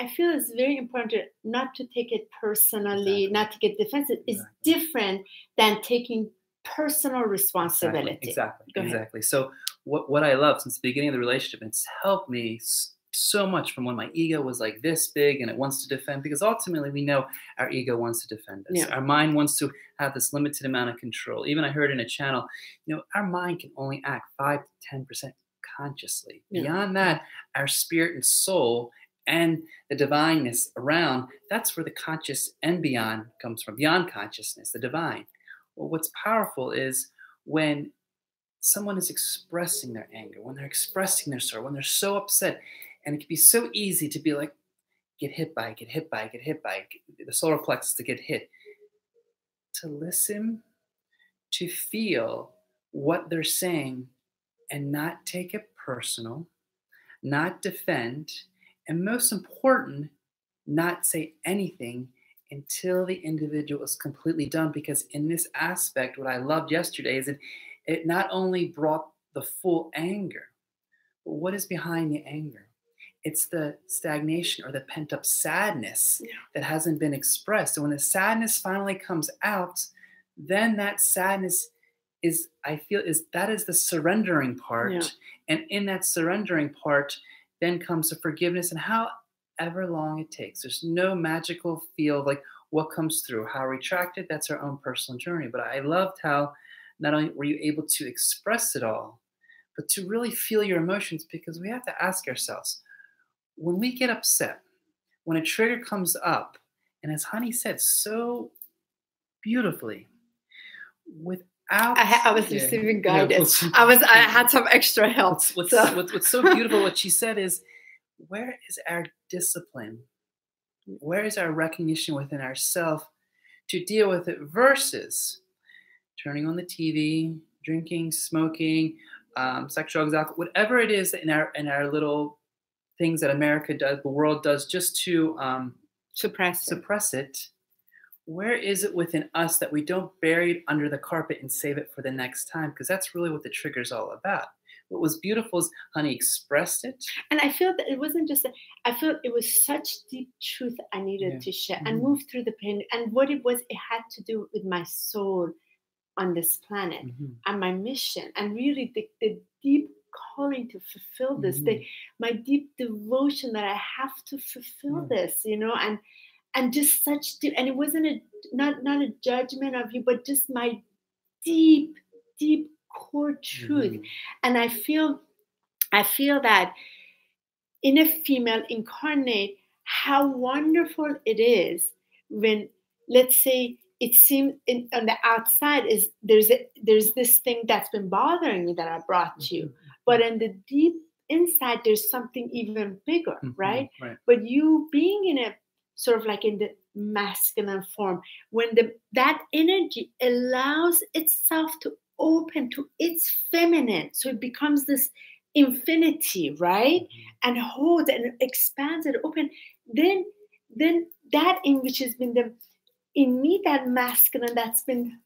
I feel it's very important not to take it personally, not to get defensive. It's different than taking personal responsibility. Exactly. So what I love since the beginning of the relationship, it's helped me so much from when my ego was like this big and it wants to defend, because ultimately we know our ego wants to defend us. Our mind wants to have this limited amount of control. Even I heard in a channel, our mind can only act 5 to 10% consciously. Beyond that, our spirit and soul and the divineness around, that's where the conscious and beyond comes from. Beyond consciousness, the divine. Well, what's powerful is when someone is expressing their anger, when they're expressing their sorrow, when they're so upset, and it can be so easy to be like, get hit by, the solar plexus to get hit. To listen, to feel what they're saying and not take it personal, not defend, and most important, not say anything until the individual is completely done. Because in this aspect, what I loved yesterday is it not only brought the full anger, but what is behind the anger? It's the stagnation or the pent-up sadness that hasn't been expressed. And when the sadness finally comes out, then that sadness is the surrendering part. And in that surrendering part, then comes the forgiveness, and however long it takes. There's no magical feel like what comes through. How retracted, that's our own personal journey. But I loved how not only were you able to express it all, but to really feel your emotions, because we have to ask ourselves, when we get upset, when a trigger comes up, and as Honey said so beautifully, without I was receiving guidance. I had some extra help. What's so beautiful, what she said is, where is our discipline? Where is our recognition within ourselves to deal with it versus turning on the TV, drinking, smoking, sex, drugs, alcohol, whatever it is in our little things that America does, the world does, just to suppress it. Where is it within us that we don't bury it under the carpet and save it for the next time? Because that's really what the trigger is all about. What was beautiful is Honey expressed it. And I feel that it wasn't just, I feel it was such deep truth I needed to share and move through the pain. And what it was, it had to do with my soul on this planet and my mission. And really the deep calling to fulfill this, my deep devotion that I have to fulfill this, you know, and just such deep, and it wasn't not a judgment of you, but just my deep core truth. And I feel that in a female incarnate, how wonderful it is when, let's say, it seems on the outside is there's this thing that's been bothering me that I brought to you, but in the deep inside there's something even bigger, right? But you being in a sort of like in the masculine form, when that energy allows itself to open to its feminine, so it becomes this infinity, right? And holds and expands and open, then that in which has been in me, that masculine that's been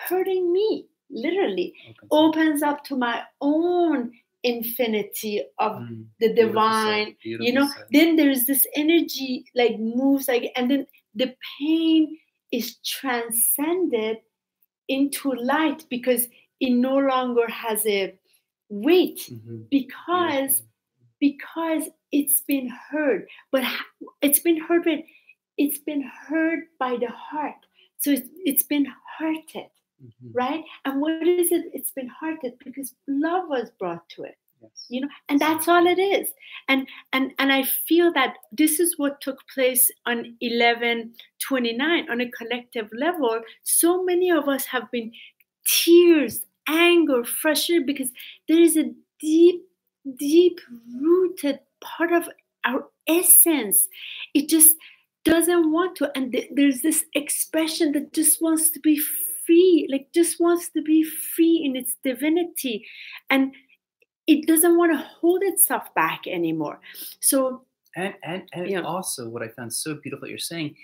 hurting me, literally opens up to my own infinity of the divine, you know. Then there's this energy like moves like, and then the pain is transcended into light because it no longer has a weight because it's been heard. But it's been heard with, it's been heard by the heart, so it's been hearted. Right? And what is it? It's been hearted because love was brought to it. You know, and that's all it is. And I feel that this is what took place on 11/29 on a collective level. So many of us have been tears, anger, frustration, because there is a deep rooted part of our essence. It just doesn't want to, and there's this expression that just wants to be free, like just wants to be free in its divinity, and it doesn't want to hold itself back anymore. So and also what I found so beautiful that you're saying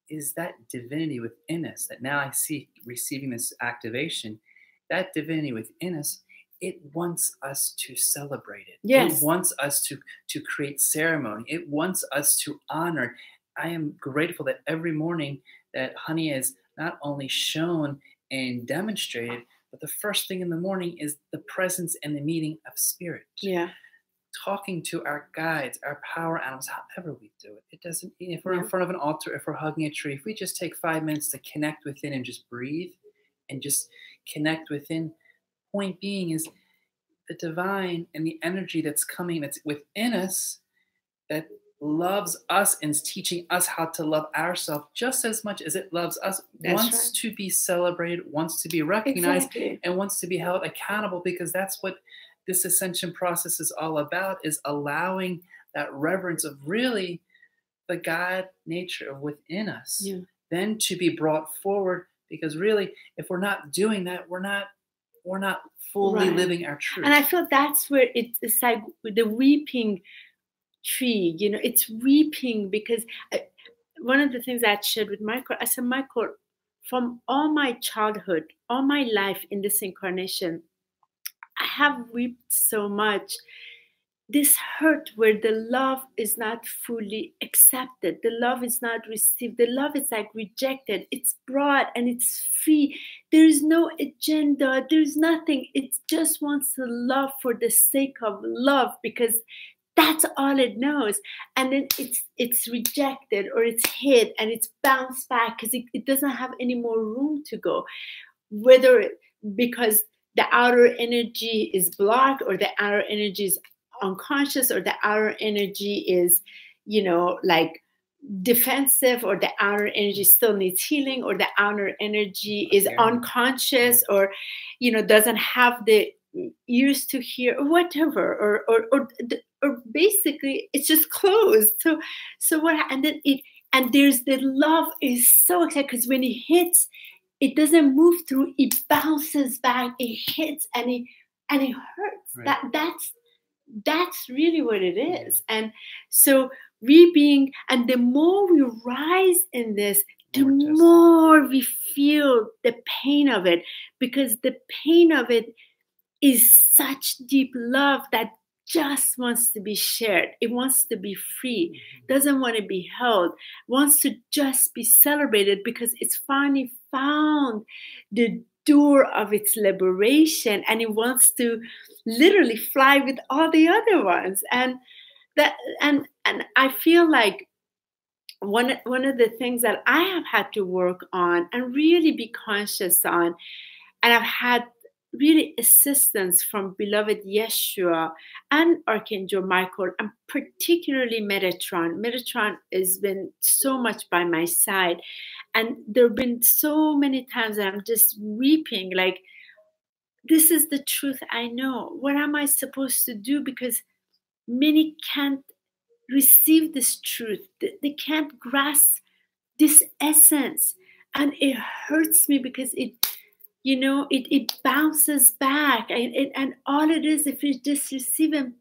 is that divinity within us that now I see receiving this activation, that divinity within us, it wants us to celebrate it. It wants us to create ceremony. It wants us to honor. I am grateful that every morning that Honey has not only shown and demonstrated, but the first thing in the morning is the presence and the meeting of spirit. Talking to our guides, our power animals, however we do it. It doesn't, if we're in front of an altar, if we're hugging a tree, if we just take 5 minutes to connect within and just breathe and just connect within, point being is the divine and the energy that's coming, that's within us, that loves us and is teaching us how to love ourselves just as much as it loves us, wants to be celebrated, wants to be recognized, and wants to be held accountable, because that's what this ascension process is all about, is allowing that reverence of really the God nature within us, then to be brought forward, because really, if we're not doing that, we're not fully living our truth. And I feel that's where it's like the weeping tree, you know, it's weeping because one of the things I shared with Michael, I said, Michael, from all my childhood, all my life in this incarnation, I have wept so much. This hurt where the love is not fully accepted, the love is not received, the love is like rejected. It's broad and it's free. There is no agenda, there's nothing. It just wants to love for the sake of love, because that's all it knows. And then it's rejected or it's hid and it's bounced back because it doesn't have any more room to go. Whether because the outer energy is blocked, or the outer energy is unconscious, or the outer energy is, like defensive, or the outer energy still needs healing, or the outer energy is unconscious, or doesn't have the ears to hear, or whatever, or basically it's just closed. So what, and then there's the love is so exciting, because when it hits, it doesn't move through, it bounces back, it hits, and it hurts. Right. That's really what it is. And so and the more we rise in this, the more we feel the pain of it, because the pain of it is such deep love that just wants to be shared. It wants to be free, doesn't want to be held, wants to just be celebrated, because it's finally found the door of its liberation, and it wants to literally fly with all the other ones. And I feel like one of the things that I have had to work on and really be conscious on, and I've had really assistance from beloved Yeshua and Archangel Michael, and particularly Metatron. Metatron has been so much by my side, and there have been so many times that I'm just weeping, like, this is the truth I know. What am I supposed to do? Because many can't receive this truth. They can't grasp this essence. And it hurts me, because it bounces back. And all it is, if you just receive them,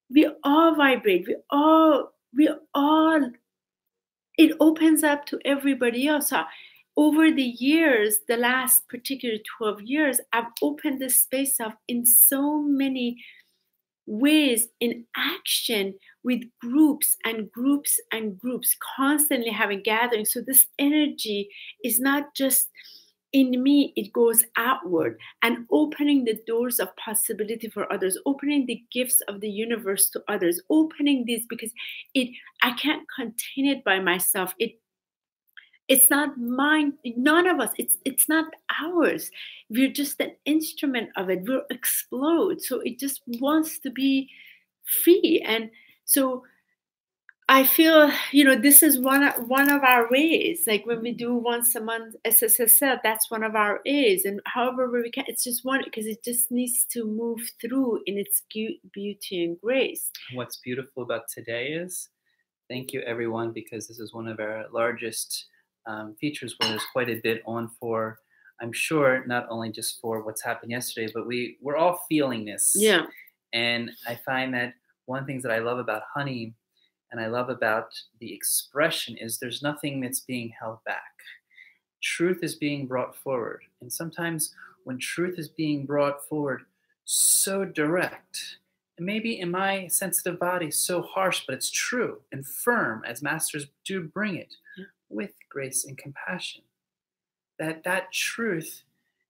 we all vibrate. We all, it opens up to everybody else. So over the years, the last particular 12 years, I've opened the space up in so many ways, in action, with groups and groups and groups, constantly having gatherings. So this energy is not just in me, it goes outward, and opening the doors of possibility for others, opening the gifts of the universe to others, opening this, because I can't contain it by myself. It's not mine, none of us, it's not ours. We're just an instrument of it. We'll explode. So it just wants to be free. And so I feel, this is one of our ways. Like when we do once a month SSSL, that's one of our ways. And however we can, it's just one, because it just needs to move through in its beauty and grace. What's beautiful about today is, thank you everyone, because this is one of our largest features where there's quite a bit on for, I'm sure, not only just for what's happened yesterday, but we're all feeling this. Yeah. And I find that one of the things that I love about Honey, and I love about the expression, is there's nothing that's being held back. Truth is being brought forward. And sometimes when truth is being brought forward so direct, and maybe in my sensitive body so harsh, but it's true and firm, as masters do bring it, with grace and compassion, that truth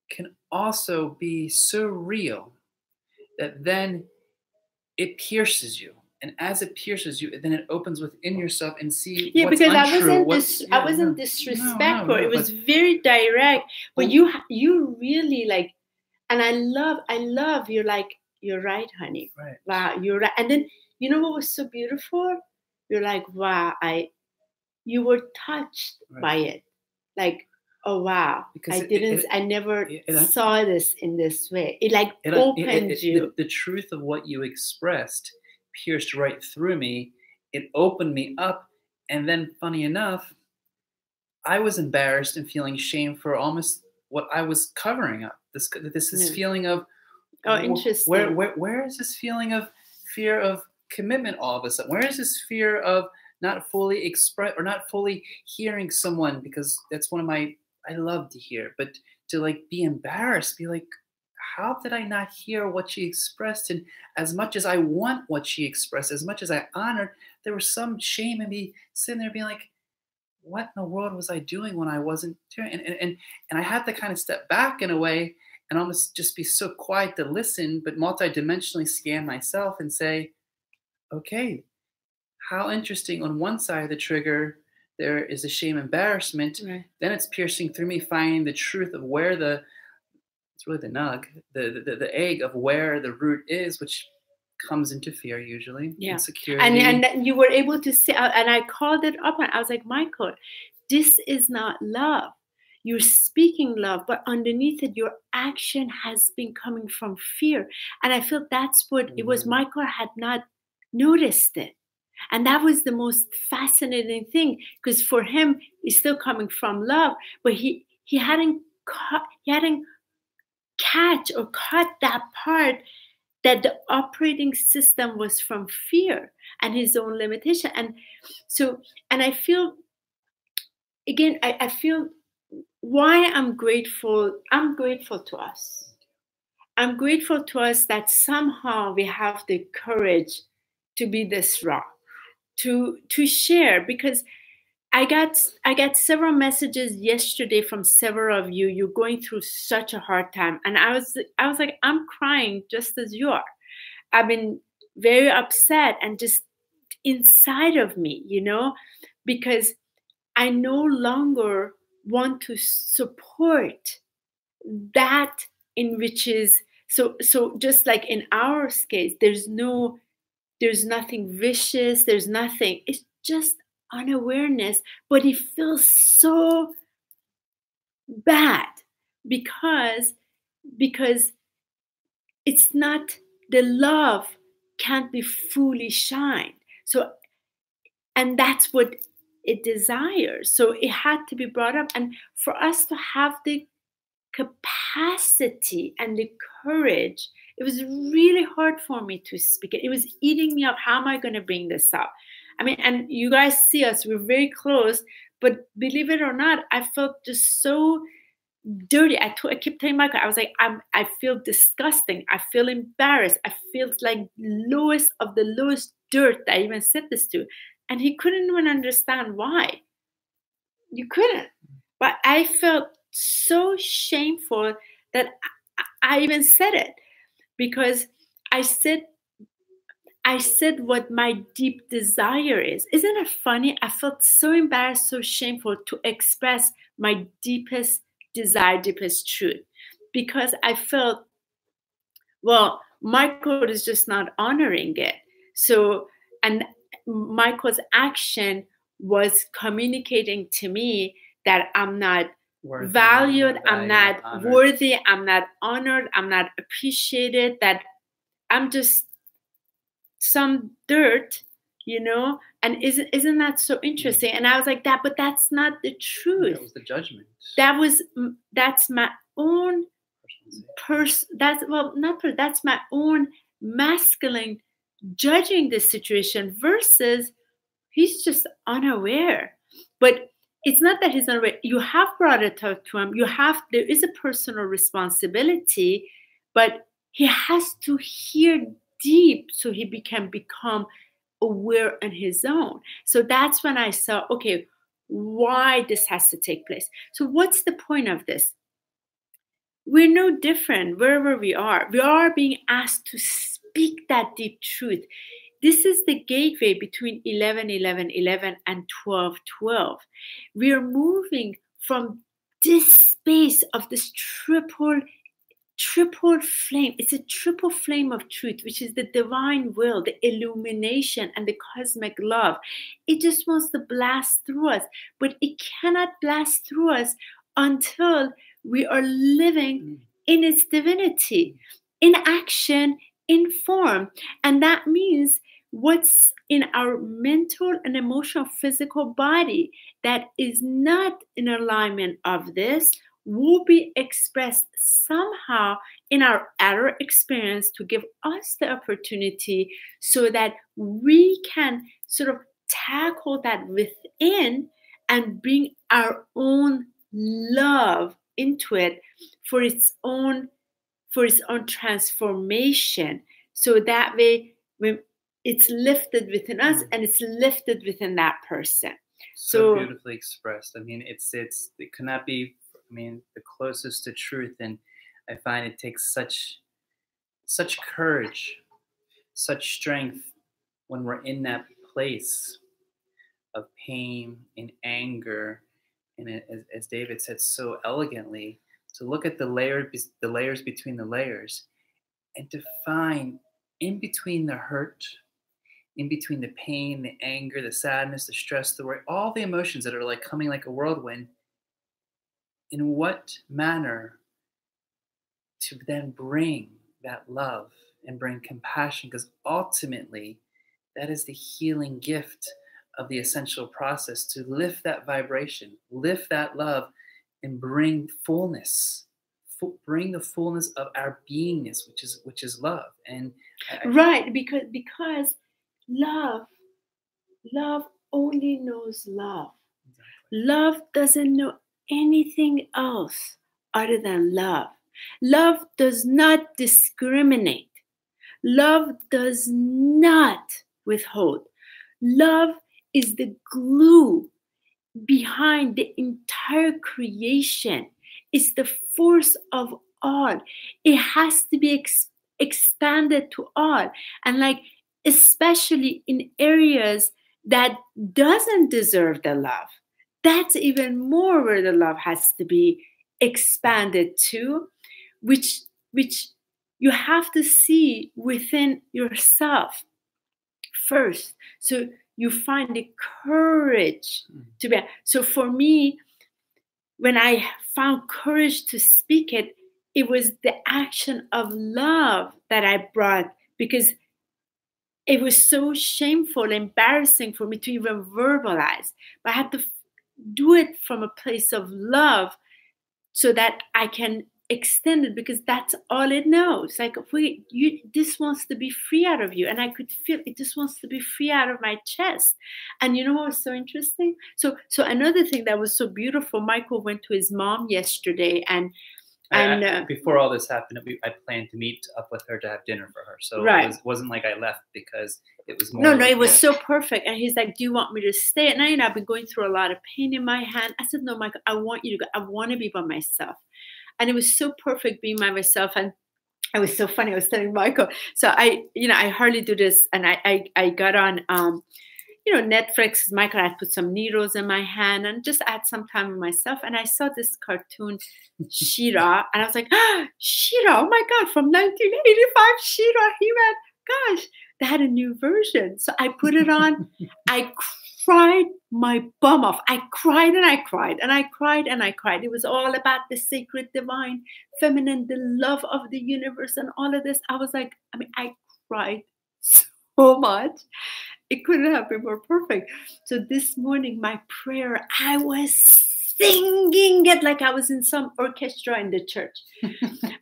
can also be so real that then it pierces you. And as it pierces you, then it opens within yourself and see what's because untrue. I wasn't disrespectful. It was very direct. But you really like, and I love you're like, you're right, honey. Right. Wow, you're right. And then you know what was so beautiful? You're like, wow, you were touched by it. Like, oh wow, because I never saw this in this way. It like opened you. The truth of what you expressed pierced right through me. It opened me up, and then, funny enough, I was embarrassed and feeling shame for almost what I was covering up. This feeling of, interesting. Where is this feeling of fear of commitment all of a sudden? Where is this fear of not fully express or not fully hearing someone? Because that's one of I love to hear, but to like be embarrassed, be like, how did I not hear what she expressed? And as much as I want what she expressed, as much as I honored, there was some shame in me sitting there being like, what in the world was I doing when I wasn't doing? And I had to kind of step back in a way and almost just be so quiet to listen, but multidimensionally scan myself and say, okay, how interesting. On one side of the trigger, there is a shame, embarrassment. Right. Then it's piercing through me, finding the truth of where the it's really the nug, the egg of where the root is, which comes into fear usually, insecurity. And then you were able to see, and I called it up, and I was like, Michael, this is not love. You're speaking love, but underneath it, your action has been coming from fear. And I feel that's what it was. Michael had not noticed it. And that was the most fascinating thing, because for him, it's still coming from love, but he hadn't catch or cut that part that the operating system was from fear and his own limitation. And so, and I feel, again, I feel why I'm grateful to us. I'm grateful to us that somehow we have the courage to be this raw, to share, because I got several messages yesterday from several of you. You're going through such a hard time. And I was like, I'm crying just as you are. I've been very upset and just inside of me, because I no longer want to support that in which is so just like in our case, there's nothing vicious, there's nothing, it's just unawareness, but it feels so bad because it's not, the love can't be fully shined. So, and that's what it desires. So it had to be brought up. And for us to have the capacity and the courage, it was really hard for me to speak it. It was eating me up. How am I going to bring this up? I mean, and you guys see us, we're very close, but believe it or not, I felt just so dirty. I kept telling Michael, I was like, I feel disgusting. I feel embarrassed. I feel like lowest of the lowest dirt that I even said this to. And he couldn't even understand why. You couldn't. But I felt so shameful that I even said it, because I said what my deep desire is. Isn't it funny? I felt so embarrassed, so shameful to express my deepest desire, deepest truth, because I felt, well, Michael is just not honoring it. So, and Michael's action was communicating to me that I'm not valued, I'm not worthy, I'm not honored, I'm not appreciated, that I'm just some dirt, and isn't that so interesting? And I was like, but that's not the truth. That was the judgment. That's my own that's my own masculine judging the situation, versus he's just unaware. But it's not that he's unaware. You have brought it up to him. There is a personal responsibility, but he has to hear deep so he can become aware on his own. So that's when I saw, okay, why this has to take place. So what's the point of this? We're no different wherever we are. We are being asked to speak that deep truth. This is the gateway between 11-11-11 and 12-12. We are moving from this space of this triple flame. It's a triple flame of truth, which is the divine will, the illumination, and the cosmic love. It just wants to blast through us, but it cannot blast through us until we are living in its divinity, in action, in form. And that means what's in our mental and emotional physical body that is not in alignment of this will be expressed somehow in our outer experience to give us the opportunity so that we can sort of tackle that within and bring our own love into it for its own transformation. So that way, when it's lifted within us and it's lifted within that person. So beautifully expressed. I mean, it cannot be, the closest to truth. And I find it takes such courage, such strength when we're in that place of pain and anger. And as David said so elegantly, to look at the layers between the layers, and to find in between the hurt, in between the pain, the anger, the sadness, the stress, the worry, all the emotions that are like coming like a whirlwind, in what manner to then bring that love and bring compassion, because ultimately that is the healing gift of the essential process, to lift that vibration, lift that love, and bring fullness, bring the fullness of our beingness, which is love. And right, because love only knows love. Exactly. Love doesn't know anything else other than love. Love does not discriminate. Love does not withhold. Love is the glue behind the entire creation. It's the force of all. It has to be expanded to all. And like, especially in areas that doesn't deserve the love, that's even more where the love has to be expanded to, which you have to see within yourself first. So you find the courage to be. So for me, when I found courage to speak it, it was the action of love that I brought, because it was so shameful, embarrassing for me to even verbalize. But I had to do it from a place of love so that I can extend it, because that's all it knows. Like, this wants to be free out of you. And I could feel it just wants to be free out of my chest. And you know what was so interesting? So another thing that was so beautiful, Michael went to his mom yesterday, and before all this happened, I planned to meet up with her to have dinner for her. So right. It wasn't like I left because it was more. No, it was so perfect. And he's like, do you want me to stay? And I've been going through a lot of pain in my hand. I said, no, Michael, I want you to go. I want to be by myself. And it was so perfect being by myself. And it was so funny. I was telling Michael. So I hardly do this. And I got on, Netflix. Michael had put some needles in my hand and just had some time with myself. And I saw this cartoon, She-Ra. And I was like, She-Ra, oh my God, from 1985, She-Ra, He-Man. Gosh, they had a new version. So I put it on. I cried my bum off. I cried and I cried and I cried and I cried. It was all about the sacred, divine, feminine, the love of the universe and all of this. I was like, I cried so much. It couldn't have been more perfect. So this morning, my prayer, I was singing it like I was in some orchestra in the church.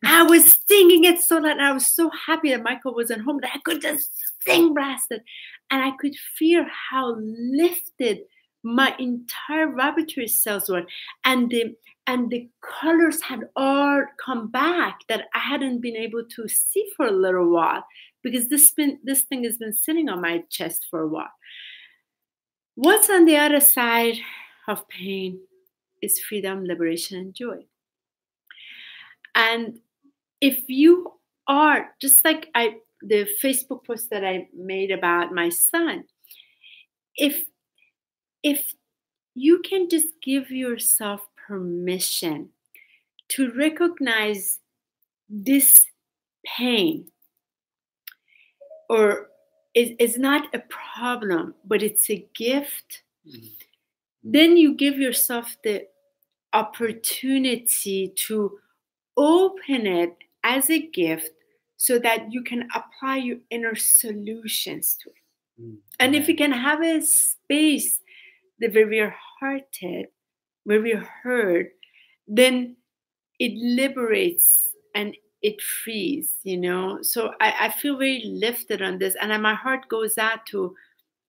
I was singing it so loud, and I was so happy that Michael wasn't home that I could just sing blasted. And I could feel how lifted my entire vibratory cells were. And the colors had all come back that I hadn't been able to see for a little while, because this thing has been sitting on my chest for a while. What's on the other side of pain is freedom, liberation, and joy. And if you are, just like the Facebook post that I made about my son, if you can just give yourself permission to recognize this pain, or it's not a problem, but it's a gift, then you give yourself the opportunity to open it as a gift so that you can apply your inner solutions to it. And if you can have a space where we're hearted, where we're heard, then it liberates and it frees, So I feel very lifted on this. And my heart goes out to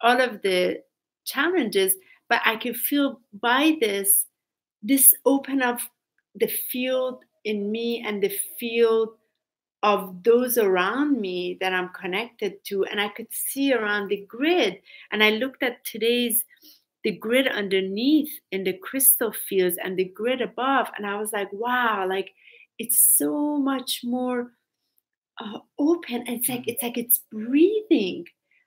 all of the challenges, but I can feel by this open up the field in me and the field of those around me that I'm connected to. And I could see around the grid. And I looked at the grid underneath in the crystal fields and the grid above. And I was like, wow, like it's so much more open. And it's like it's breathing.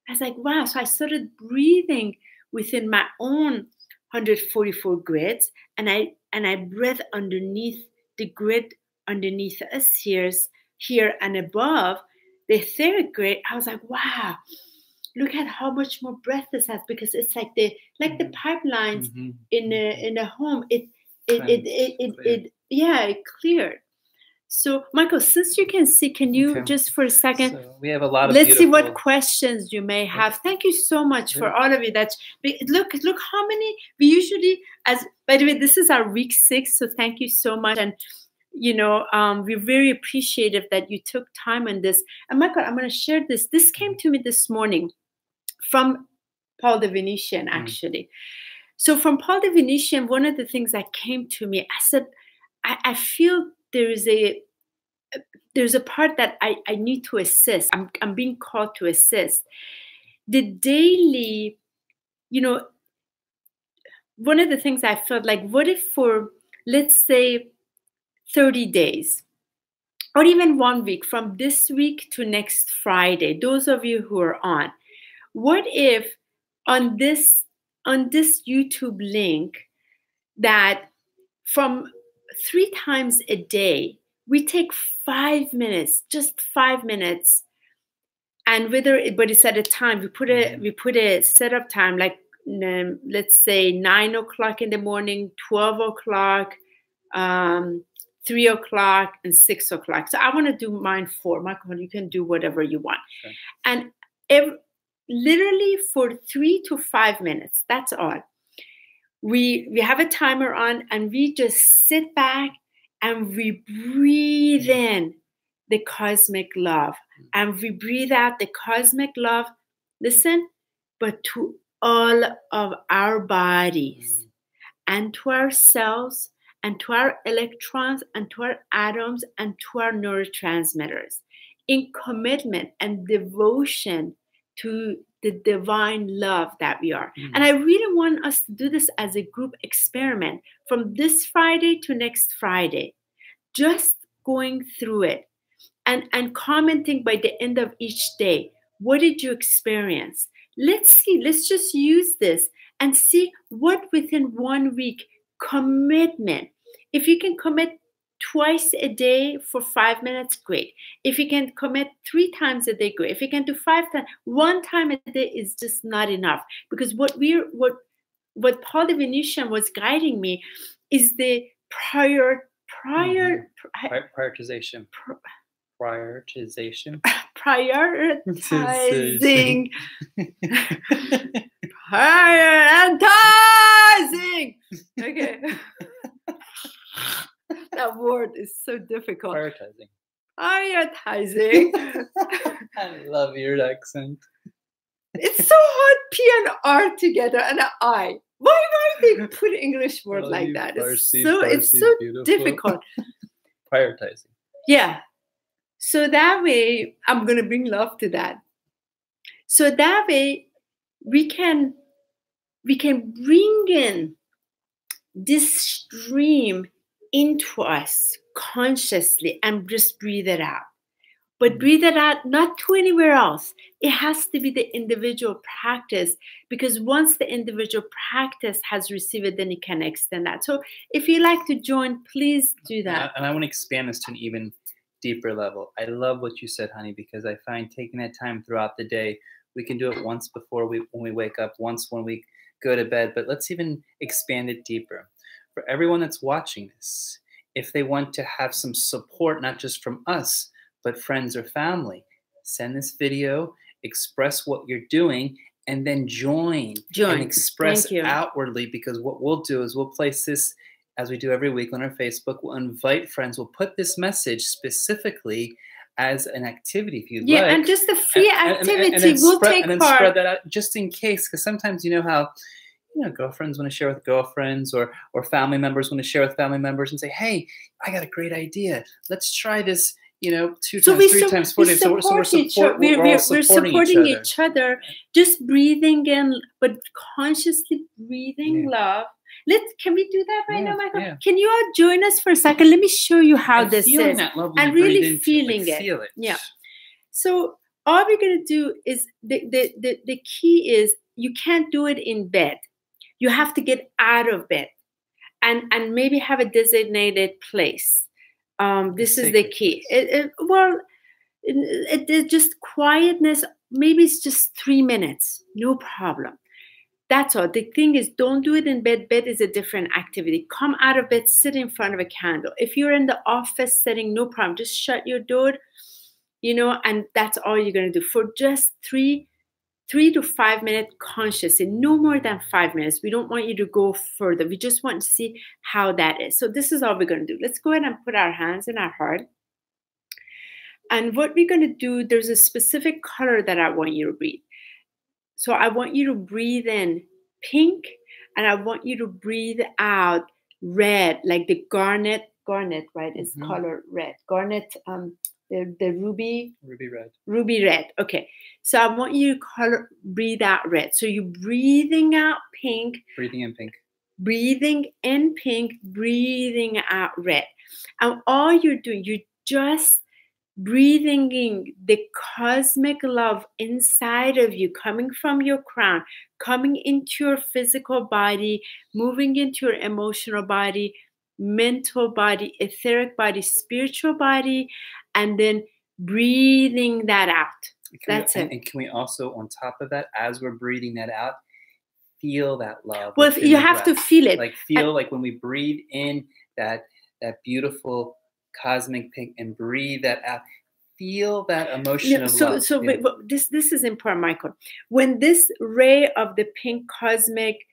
I was like, wow. So I started breathing within my own 144 grids. And I breathe underneath the grid underneath us here and above, the etheric grid, I was like, wow, look at how much more breath this has, because it's like the pipelines in a home. It cleared. So, Michael, since you can see, can you just for a second? So we have a lot of. Let's see what questions you may have. Thank you so much for all of you. Look how many we usually. By the way, this is our week 6, so thank you so much. And we're very appreciative that you took time on this. And Michael, I'm going to share this. This came to me this morning from Paul The Venitian, actually. So from Paul The Venitian, one of the things that came to me, I said, I feel there's a part that I need to assist. I'm being called to assist. The daily, one of the things I felt like, what if for, let's say, 30 days, or even 1 week, from this week to next Friday, those of you who are on, what if on this YouTube link that from 3 times a day, we take 5 minutes, just 5 minutes, and but it's at a time. We put a setup time, like let's say 9 o'clock in the morning, 12 o'clock, 3 o'clock, and 6 o'clock. So I want to do mine 4. Michael, you can do whatever you want, and literally for 3 to 5 minutes. That's all. We have a timer on, and we just sit back and we breathe in the cosmic love, and we breathe out the cosmic love. Listen, but to all of our bodies, and to our cells, and to our electrons, and to our atoms, and to our neurotransmitters, in commitment and devotion to the divine love that we are. And I really want us to do this as a group experiment from this Friday to next Friday, just going through it and commenting by the end of each day. What did you experience? Let's see, let's just use this and see what within 1 week commitment. If you can commit twice a day for 5 minutes, great. If you can commit 3 times a day, great. If you can do 5 times, 1 time a day is just not enough. Because what Paul The Venitian was guiding me is the prioritization. Prioritizing. Prioritizing. Okay. That word is so difficult. Prioritizing. I love your accent. It's so hard, P and R together and an I. Why they put English word like that? It's so difficult. Prioritizing. Yeah. So that way, I'm going to bring love to that. So that way, we can bring in this stream into us consciously and just breathe it out. But breathe it out not to anywhere else. It has to be the individual practice, because once the individual practice has received it, then it can extend that. So if you like to join, please do that. And I want to expand this to an even deeper level. I love what you said, honey, because I find taking that time throughout the day, we can do it once before when we wake up, once when we go to bed, but let's even expand it deeper. For everyone that's watching this, if they want to have some support, not just from us, but friends or family, send this video, express what you're doing, and then join. And express outwardly, because what we'll do is we'll place this, as we do every week on our Facebook, we'll invite friends, we'll put this message specifically as an activity if you'd like. Yeah, and just a free activity. We'll take part. And then spread that out just in case, because sometimes you know how girlfriends want to share with girlfriends, or family members want to share with family members and say, hey, I got a great idea. Let's try this, 2 times, 3 times, 4 days. So we're supporting each other, just breathing in, but consciously breathing love. Can we do that right now, Michael? Yeah. Can you all join us for a second? Let me show you how this is. That love and really feeling it. Feel it. Yeah. So all we're going to do is, the key is, you can't do it in bed. You have to get out of bed and maybe have a designated place. This is the key. It's just quietness. Maybe it's just 3 minutes. No problem. That's all. The thing is, don't do it in bed. Bed is a different activity. Come out of bed, sit in front of a candle. If you're in the office setting, no problem. Just shut your door, and that's all you're going to do for just 3 to 5 minutes consciously, no more than 5 minutes. We don't want you to go further. We just want to see how that is. So this is all we're going to do. Let's go ahead and put our hands in our heart. And what we're going to do, there's a specific color that I want you to breathe. So I want you to breathe in pink, and I want you to breathe out red, like the garnet, right? Is color red. Garnet, the ruby red. Okay, so I want you to breathe out red. So you're breathing out pink, breathing in pink, breathing out red. And all you're doing, you're just breathing in the cosmic love inside of you, coming from your crown, coming into your physical body, moving into your emotional body, mental body, etheric body, spiritual body, and then breathing that out. That's it. And can we also, on top of that, as we're breathing that out, feel that love? Well, you have to feel it. Like like when we breathe in that beautiful cosmic pink and breathe that out, feel that emotion of love. This is important, Michael. When this ray of the pink cosmic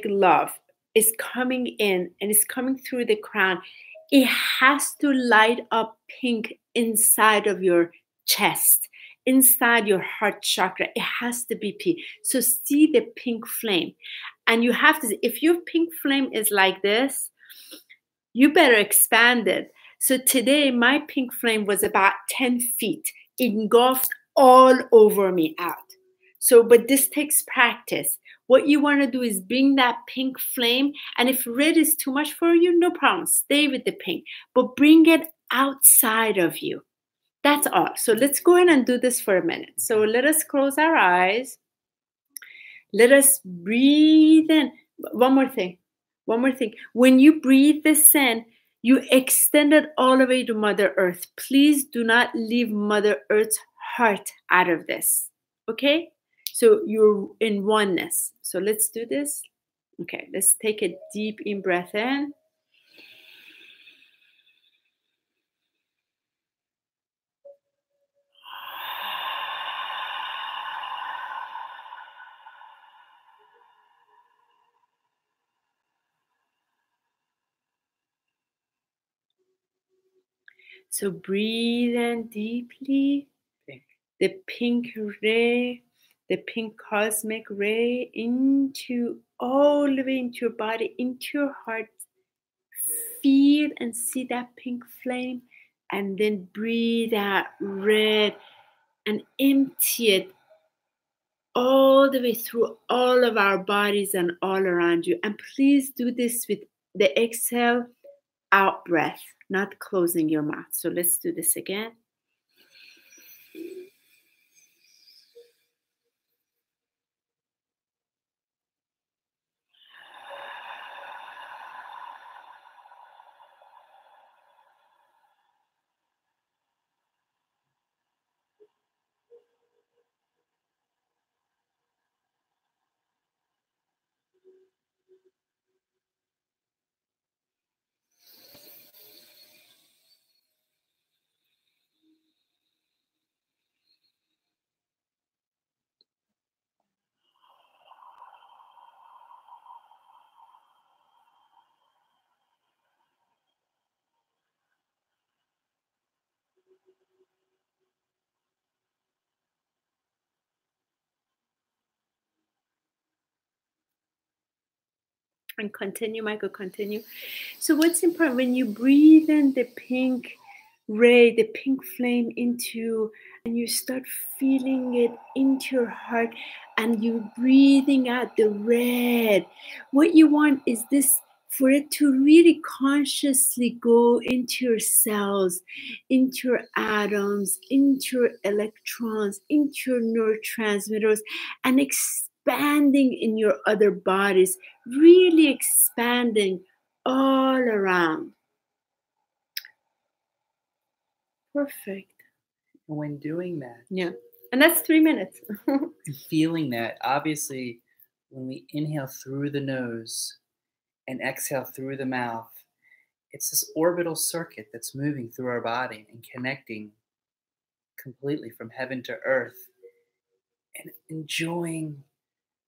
love is coming in and is coming through the crown, it has to light up pink inside of your chest, inside your heart chakra. It has to be pink. So see the pink flame. And you have to, if your pink flame is like this, you better expand it. So today, my pink flame was about 10 feet. It engulfed all over me out. So, but this takes practice. What you want to do is bring that pink flame. And if red is too much for you, no problem. Stay with the pink. But bring it outside of you. That's all. So let's go ahead and do this for a minute. So let us close our eyes. Let us breathe in. One more thing. When you breathe this in, you extend it all the way to Mother Earth. Please do not leave Mother Earth's heart out of this. Okay? So you're in oneness. So let's do this. Okay, let's take a deep in breath in. So breathe in deeply. Pink. The pink ray, the pink cosmic ray all the way into your body, into your heart. Feel and see that pink flame, and then breathe out red and empty it all the way through all of our bodies and all around you. And please do this with the exhale out breath, not closing your mouth. So let's do this again. And continue, Michael, continue. So what's important, when you breathe in the pink ray, the pink flame and you start feeling it into your heart, and you're breathing out the red, what you want is this, for it to really consciously go into your cells, into your atoms, into your electrons, into your neurotransmitters, and expanding in your other bodies, really expanding all around. Perfect. And when doing that, Yeah. And that's 3 minutes. feeling that, obviously, when we inhale through the nose and exhale through the mouth, it's this orbital circuit that's moving through our body and connecting completely from heaven to earth, and enjoying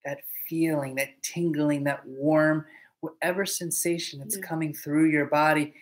that feeling, that tingling, that warm, whatever sensation that's coming through your body.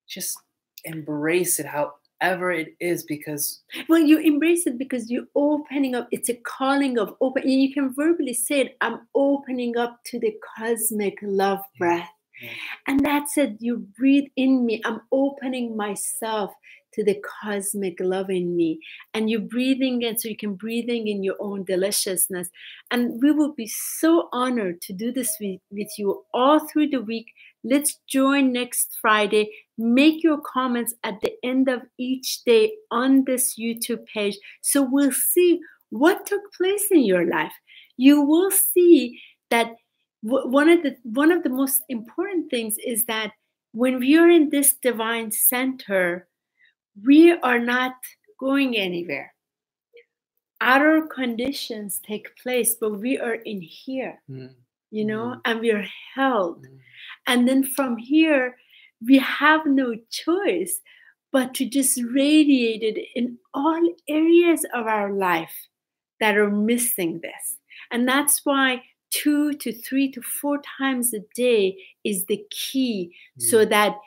Just embrace it however it is, because well, you embrace it because you're opening up. It's a calling of open. And you can verbally say it, I'm opening up to the cosmic love breath. Yeah. And that's it. You breathe in me. I'm opening myself to the cosmic love in me. And you're breathing in, so you can breathe in your own deliciousness. And we will be so honored to do this with you all through the week. Let's join next Friday. Make your comments at the end of each day on this YouTube page, so we'll see what took place in your life. You will see that one of the most important things is that when we are in this divine center, we are not going anywhere. Outer conditions take place, but we are in here, you know, and we are held. And then from here, we have no choice but to just radiate it in all areas of our life that are missing this. And that's why 2 to 3 to 4 times a day is the key, so that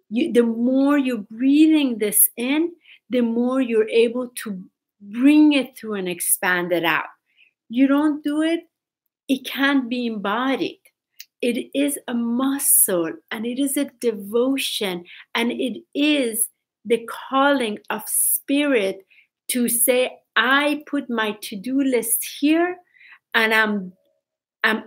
the more you're breathing this in, the more you're able to bring it through and expand it out. You don't do it, it can't be embodied. It is a muscle, and it is a devotion, and it is the calling of spirit to say, I put my to-do list here, and I'm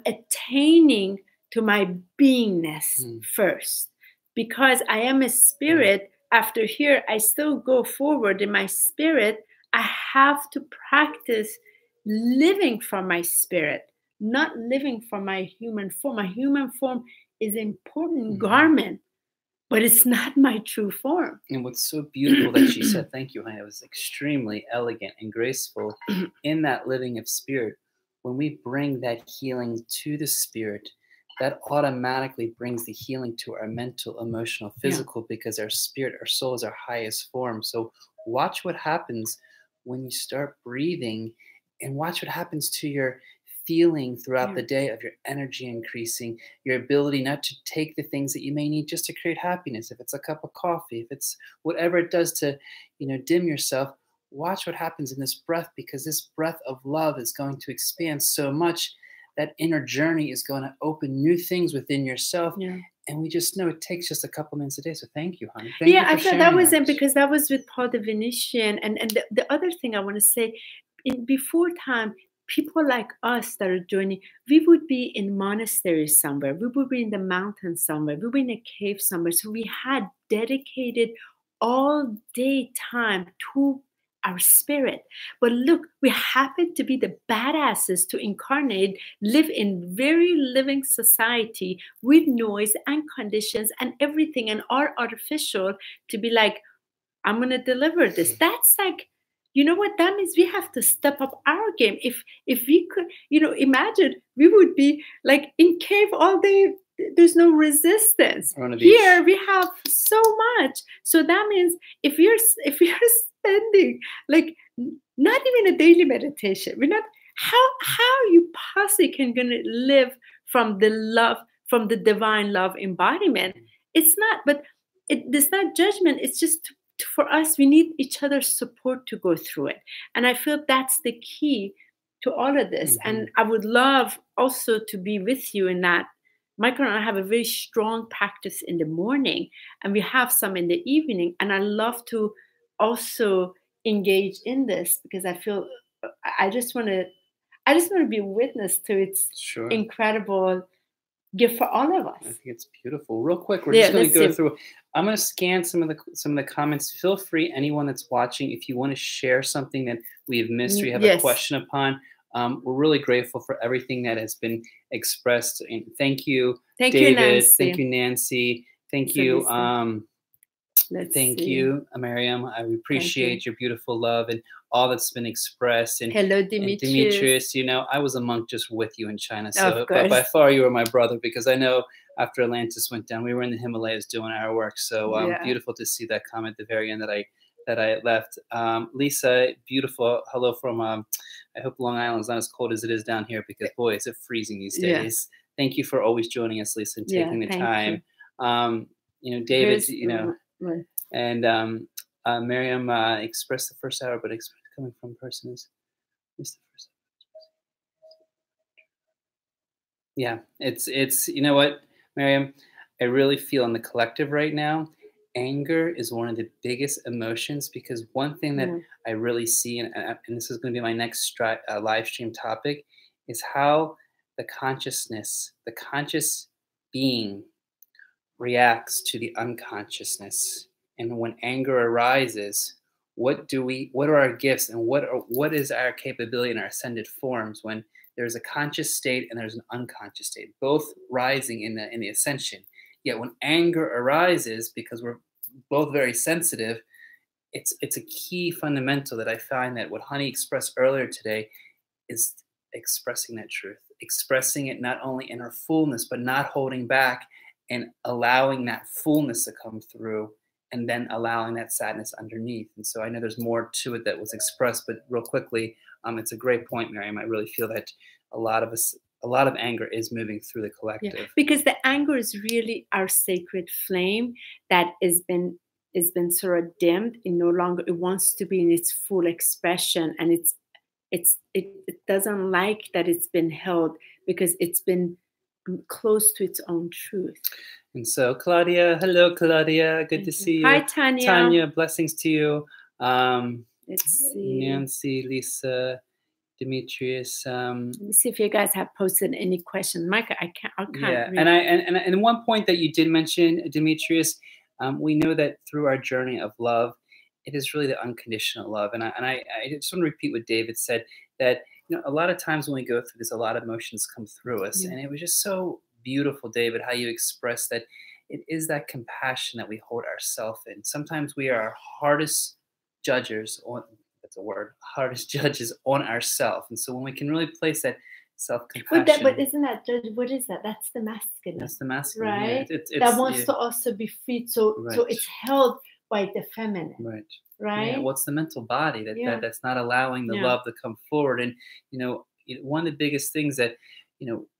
attaining to my beingness first. Because I am a spirit, after here, I still go forward in my spirit. I have to practice living from my spirit, not living from my human form. My human form is an important garment, but it's not my true form. And what's so beautiful that she said, thank you, Hannah, it was extremely elegant and graceful in that living of spirit. When we bring that healing to the spirit, that automatically brings the healing to our mental, emotional, physical, because our spirit, our soul is our highest form. So watch what happens when you start breathing, and watch what happens to your feeling throughout the day, of your energy increasing, your ability not to take the things that you may need just to create happiness. If it's a cup of coffee, if it's whatever it does to, dim yourself, watch what happens in this breath, because this breath of love is going to expand so much. That inner journey is going to open new things within yourself. And we just know it takes just a couple minutes a day. So thank you, honey. Thank you for I thought sharing that was it, because that was with Paul The Venitian. And the other thing I want to say, before time, people like us that are joining, we would be in monasteries somewhere. We would be in the mountains somewhere. We would be in a cave somewhere. So we had dedicated all day time to our spirit. But look, we happen to be the badasses to incarnate, live in very living society with noise and conditions and everything, and are artificial to be like, I'm going to deliver this. That's like, you know what that means? We have to step up our game. If we could, imagine we would be like in cave all day. There's no resistance. Here we have so much. So that means if you're spending like not even a daily meditation, we're not, how you possibly can gonna live from the love, from the divine love embodiment? It's not, but there's not judgment. It's just, for us, we need each other's support to go through it. And I feel that's the key to all of this. And I would love also to be with you in that. Michael and I have a very strong practice in the morning, and we have some in the evening. And I love to also engage in this, because I feel I just want to be a witness to its incredible gift for all of us. I think it's beautiful. Real quick, we're just going to go through. I'm going to scan some of the comments. Feel free, anyone that's watching, if you want to share something that we've missed or you have a question upon. We're really grateful for everything that has been expressed. And thank you, David. Nancy. Thank you, Nancy. Thank you, Thank you, Miriam. I appreciate your beautiful love and all that's been expressed. And hello, Demetrius. And Demetrius, you know, I was a monk just with you in China. So but by far you were my brother, because I know after Atlantis went down, we were in the Himalayas doing our work. So beautiful to see that comment at the very end that I left. Lisa, beautiful. Hello from, I hope Long Island's not as cold as it is down here, because boy, is it freezing these days. Thank you for always joining us, Lisa, and taking the time. You know, David, you know, and Miriam expressed the first hour, but coming from person is the first hour. Yeah, it's you know what, Miriam, I really feel in the collective right now, anger is one of the biggest emotions, because one thing that I really see, and this is going to be my next live stream topic, is how the consciousness, the conscious being reacts to the unconsciousness. And when anger arises, what are our gifts, and what is our capability in our ascended forms when there's a conscious state and there's an unconscious state, both rising in the ascension. Yet when anger arises, because we're both very sensitive, it's a key fundamental that I find that what Honey expressed earlier today is expressing that truth, expressing it not only in her fullness, but not holding back, and allowing that fullness to come through, and then allowing that sadness underneath. And so I know there's more to it that was expressed, but real quickly, it's a great point, Miriam. I really feel that a lot of anger is moving through the collective. Yeah, because the anger is really our sacred flame that has been sort of dimmed. It wants to be in its full expression, and it doesn't like that it's been held, because it's been close to its own truth. And so Claudia, hello Claudia, good to see you. Hi Tanya. Tanya, blessings to you. Let's see. Nancy, Lisa, Demetrius. Let me see if you guys have posted any questions. Micah, I can't read. And one point that you did mention, Demetrius, we know that through our journey of love, it is really the unconditional love. And I just want to repeat what David said, that a lot of times when we go through this, a lot of emotions come through us. And it was just so beautiful, David, how you expressed that it is that compassion that we hold ourselves in. Sometimes we are our hardest judges on, that's a word, hardest judges on ourselves. And so when we can really place that self-compassion. But isn't that, what is that? That's the masculine. That's the masculine, right? Yeah. That wants to also be freed. So it's held by the feminine. Right. Right. Yeah, what's the mental body that's not allowing the love to come forward? And one of the biggest things that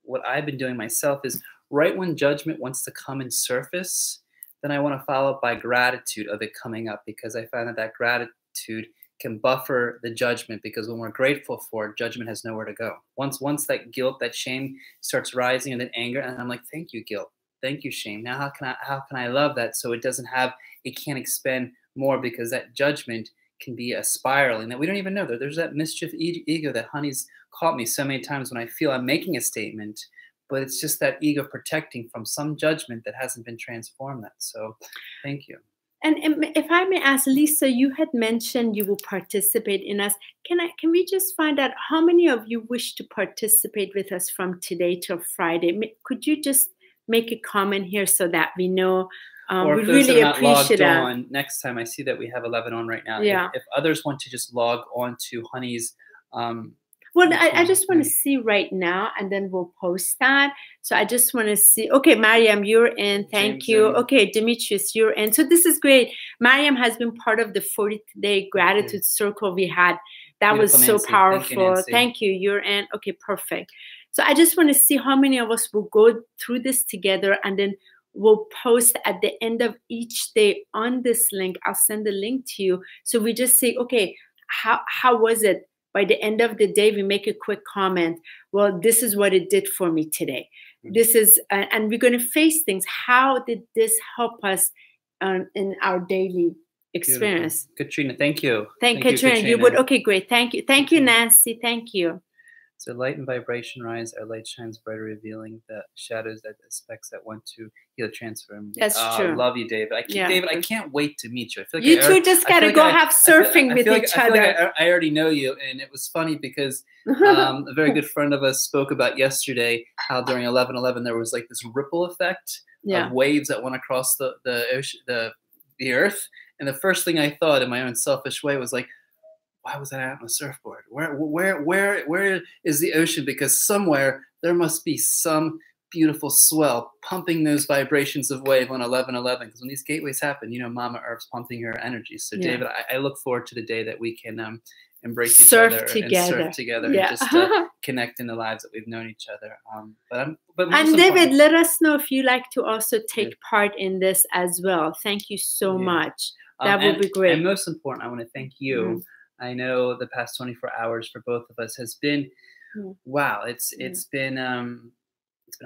what I've been doing myself is, right when judgment wants to come and surface, then I want to follow up by gratitude of it coming up, because I find that gratitude can buffer the judgment, because when we're grateful for it, judgment has nowhere to go. Once that guilt, that shame starts rising, and then anger, and I'm like, thank you, guilt. Thank you, shame. Now how can I love that so it can't expand more, because that judgment can be a spiraling that we don't even know. There's that mischief ego that Honey's caught me so many times when I feel I'm making a statement, but it's just that ego protecting from some judgment that hasn't been transformed. So thank you. And if I may ask, Lisa, you had mentioned you will participate in us. Can we just find out how many of you wish to participate with us from today till Friday? Could you just make a comment here so that we know? Or we if those really are not appreciate logged on, next time I see that we have 11 on right now. Yeah. If others want to just log on to Honey's. Well, I just want to see right now, and then we'll post that. So I just want to see. Okay, Mariam, you're in. Thank you. Okay, Demetrius, you're in. So this is great. Mariam has been part of the 40-day gratitude circle we had. That was so powerful. Thank you. You're in. Okay, perfect. So I just want to see how many of us will go through this together, and then we'll post at the end of each day on this link. I'll send the link to you. So we just say, okay, how was it? By the end of the day, we make a quick comment. Well, this is what it did for me today. This is, and we're going to face things. How did this help us in our daily experience? Beautiful. Katrina, thank you. Thank you, Katrina. You would. Okay, great. Thank you. Thank you, Nancy. Thank you. So light and vibration rise, our light shines brighter, revealing the shadows, that specks that want to heal, transform. That's true. I love you, David. David, I can't wait to meet you. I feel like you two just gotta go have surfing with each other. I already know you, and it was funny because a very good friend of us spoke about yesterday how during 11/11 there was like this ripple effect of waves that went across the ocean, the the earth. And the first thing I thought in my own selfish way was like, why was I out on a surfboard? Where is the ocean? Because somewhere there must be some beautiful swell pumping those vibrations of wave on 1111. Because when these gateways happen, you know, Mama Earth's pumping her energy. So David, I look forward to the day that we can embrace each other and surf together and just connect in the lives that we've known each other. And David, let us know if you like to also take part in this as well. Thank you so much. That would be great. And most important, I want to thank you. I know the past 24 hours for both of us has been, wow, it's been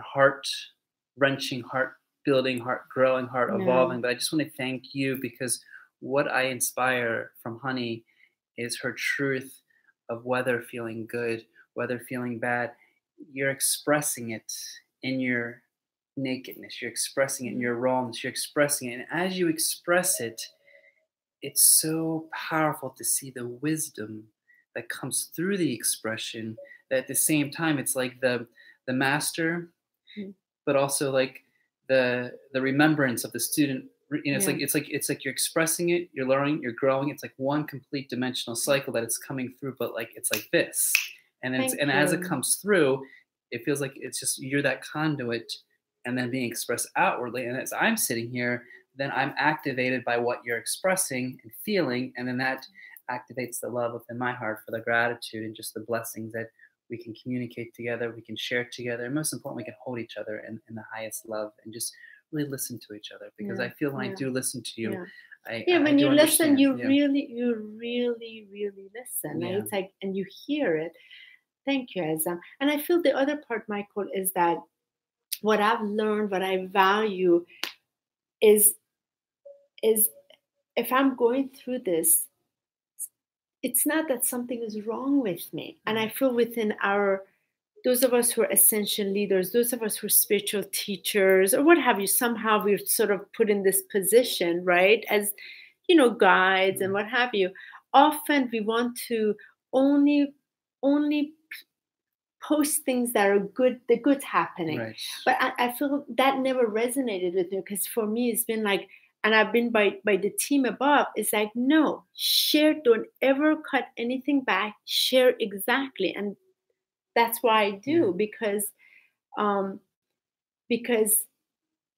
heart-wrenching, heart-building, heart-growing, heart-evolving. But I just want to thank you, because what I inspire from Honey is her truth of whether feeling good, whether feeling bad, you're expressing it in your nakedness, you're expressing it in your rawness, you're expressing it. And as you express it, it's so powerful to see the wisdom that comes through the expression, that at the same time, it's like the master, but also like the remembrance of the student. You know, it's like you're expressing it, you're learning, you're growing. It's like one complete dimensional cycle that it's coming through, but like it's like this. And then as it comes through, it feels like it's just you're that conduit, and then being expressed outwardly. And as I'm sitting here, then I'm activated by what you're expressing and feeling, and then that activates the love within my heart for the gratitude and just the blessings that we can communicate together, we can share together, and most importantly, we can hold each other in the highest love and just really listen to each other. Because I feel when I do listen to you, when you listen, you really listen. It's like, and you hear it. Thank you, Azam. And I feel the other part, Michael, is that what I've learned, what I value is if I'm going through this, it's not that something is wrong with me. And I feel within those of us who are Ascension leaders, those of us who are spiritual teachers, or what have you, somehow we're sort of put in this position, right? As, you know, guides and what have you. Often we want to only post things that are good, the good happening. Right. But I feel that never resonated with me, because for me, it's been like, and I've been by the team above, it's like, no, share, don't ever cut anything back, share exactly. And that's why I do, because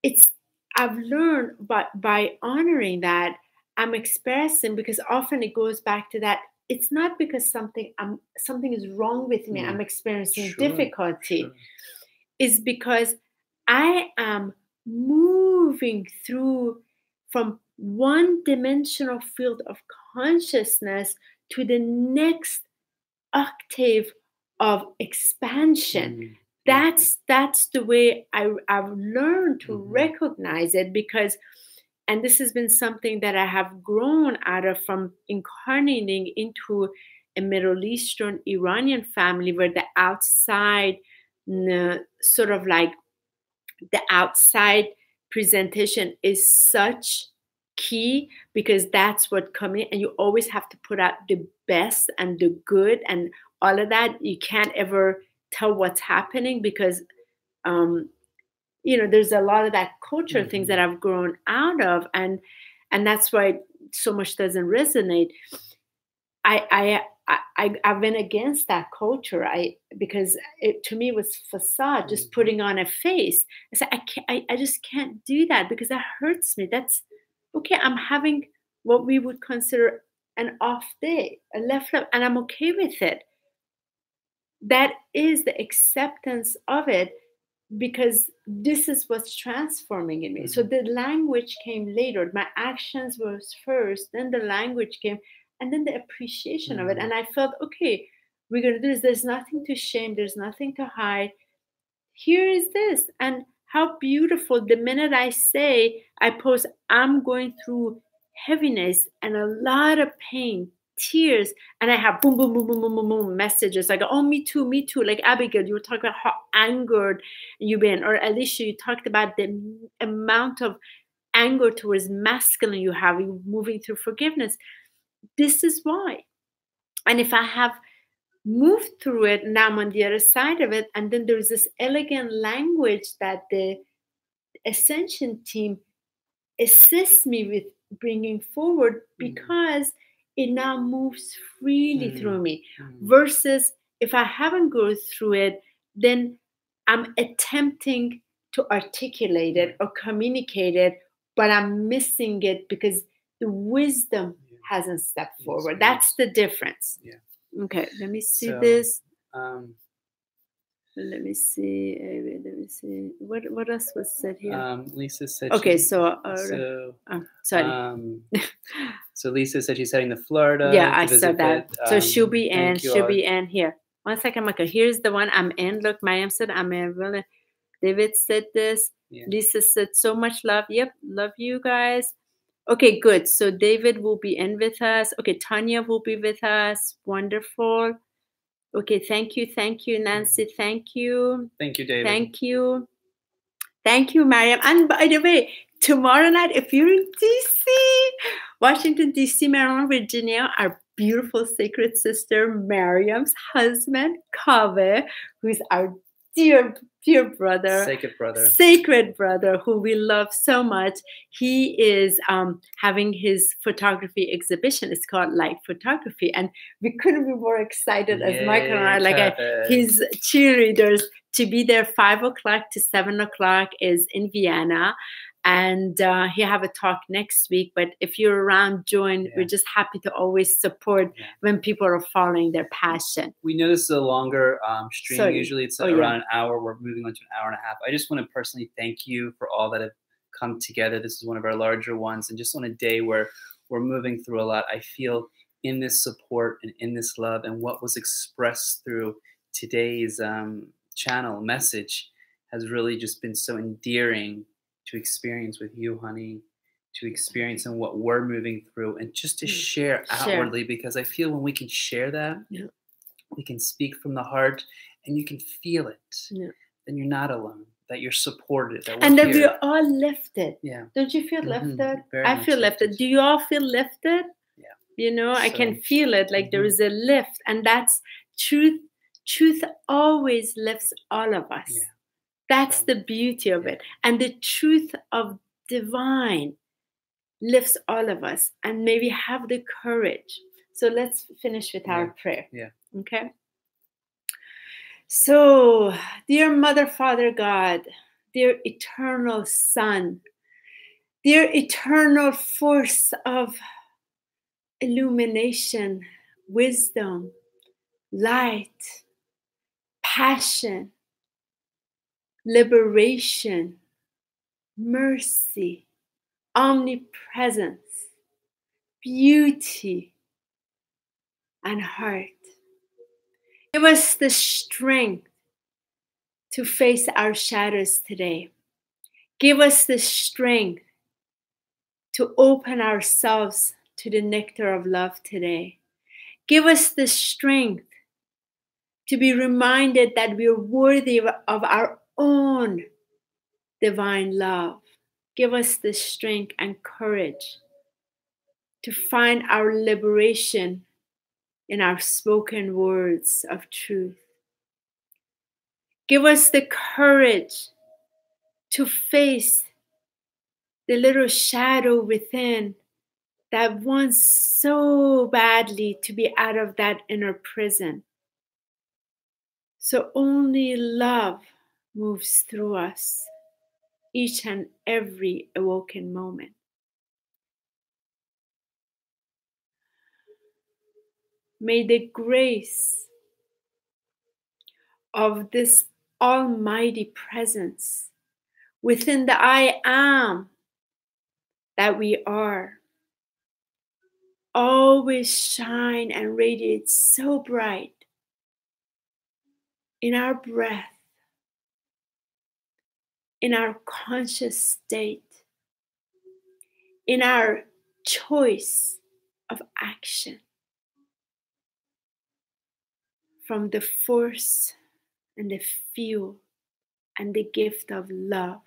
it's, I've learned by honoring that I'm expressing, because often it goes back to that. It's not because something is wrong with me, I'm experiencing difficulty. Sure. It's because I am moving through from one dimensional field of consciousness to the next octave of expansion. That's the way I've learned to recognize it, because, and this has been something that I have grown out of from incarnating into a Middle Eastern Iranian family, where the outside, sort of like the outside presentation is such key, because that's what comes in, and you always have to put out the best and the good and all of that. You can't ever tell what's happening, because you know, there's a lot of that culture things that I've grown out of, and that's why so much doesn't resonate. I went against that culture. Because it, to me, was facade, just putting on a face. I said, I just can't do that, because that hurts me. That's okay. I'm having what we would consider an off day, a left, and I'm okay with it. That is the acceptance of it, because this is what's transforming in me. So the language came later. My actions was first, then the language came, and then the appreciation of it. And I felt, okay, we're going to do this. There's nothing to shame. There's nothing to hide. Here is this. And how beautiful. The minute I say, I post, I'm going through heaviness and a lot of pain, tears, and I have boom, boom, boom, boom, boom, boom, boom messages like, oh, me too. Like Abigail, you were talking about how angered you've been, or Alicia, you talked about the amount of anger towards masculine you have, you moving through forgiveness. This is why. And if I have moved through it, now I'm on the other side of it, and then there's this elegant language that the Ascension team assists me with bringing forward, because it now moves freely through me. Versus if I haven't gone through it, then I'm attempting to articulate it or communicate it, but I'm missing it because the wisdom hasn't stepped forward. That's the difference. Yeah. Okay, let me see this. Um, Let me see. Let me see. What else was said here? Lisa said. Okay, sorry. So Lisa said she's heading to Florida. Yeah, I saw that. So she'll be in. She'll be in here. 1 second, Michael. Here's the one. I'm in. Look, Mayam said I'm in. Really. David said this. Yeah. Lisa said so much love. Yep, love you guys. Okay, good. So David will be in with us. Okay, Tanya will be with us. Wonderful. Okay, thank you, Nancy. Thank you. Thank you, David. Thank you. Thank you, Mariam. And by the way, tomorrow night, if you're in DC, Washington, DC, Maryland, Virginia, our beautiful sacred sister, Mariam's husband, Kaveh, who's our dear brother, sacred brother, who we love so much. He is having his photography exhibition. It's called Light Photography, and we couldn't be more excited as Michael and I, like his cheerleaders, to be there. 5 o'clock to 7 o'clock is in Vienna, and he have a talk next week. But if you're around, join. We're just happy to always support when people are following their passion. We know this is a longer stream. Usually it's around an hour. We're moving on to an hour and a half. I just want to personally thank you for all that have come together. This is one of our larger ones, and just on a day where we're moving through a lot, I feel in this support and in this love, and what was expressed through today's channel message has really just been so endearing to experience with you, honey, to experience in what we're moving through, and just to share outwardly, because I feel when we can share that, we can speak from the heart, and you can feel it, then you're not alone, that you're supported, that and that we're all lifted. Yeah. Don't you feel lifted? Very I feel lifted. Do you all feel lifted? Yeah. You know, I can feel it, like there is a lift, and that's truth. Truth always lifts all of us. Yeah. That's the beauty of it. And the truth of divine lifts all of us. And may we have the courage. So let's finish with our prayer. Yeah. Okay. So, dear Mother, Father God, dear eternal Son, dear eternal force of illumination, wisdom, light, passion, liberation, mercy, omnipresence, beauty, and heart. Give us the strength to face our shadows today. Give us the strength to open ourselves to the nectar of love today. Give us the strength to be reminded that we are worthy of our own divine love. Give us the strength and courage to find our liberation in our spoken words of truth. Give us the courage to face the little shadow within that wants so badly to be out of that inner prison. So only love moves through us each and every awoken moment. May the grace of this almighty presence within the I am that we are always shine and radiate so bright in our breath, in our conscious state, in our choice of action, from the force and the fuel and the gift of love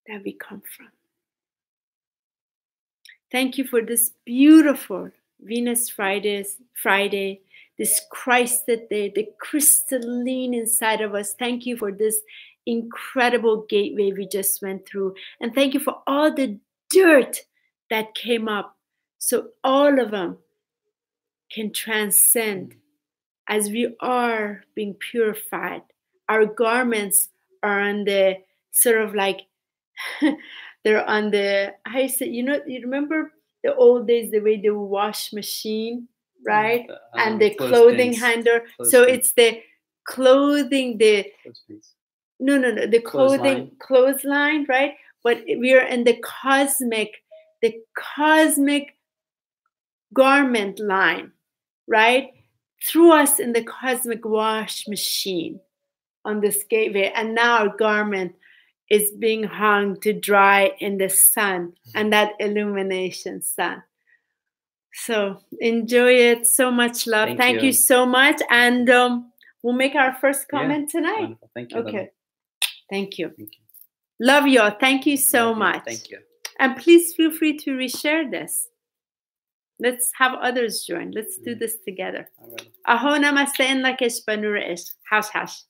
that we come from. Thank you for this beautiful Venus Friday, this Christed day, the crystalline inside of us. Thank you for this incredible gateway we just went through. And thank you for all the dirt that came up. So all of them can transcend as we are being purified. Our garments are on the sort of like, they're on the, how you say, you remember the old days, the way the wash machine, right? And the clothing hanger. So it's the clothing, the the clothesline, right? But we are in the cosmic garment line, right? Threw us in the cosmic wash machine on this gateway, and now our garment is being hung to dry in the sun, and that illumination sun. So enjoy it. So much love. Thank you so much. And we'll make our first comment tonight. Wonderful. Thank you. Okay. Thank you. Love you all. Thank you so much. Thank you. And please feel free to reshare this. Let's have others join. Let's do this together. Aho namaste en lakesh banura ish. House.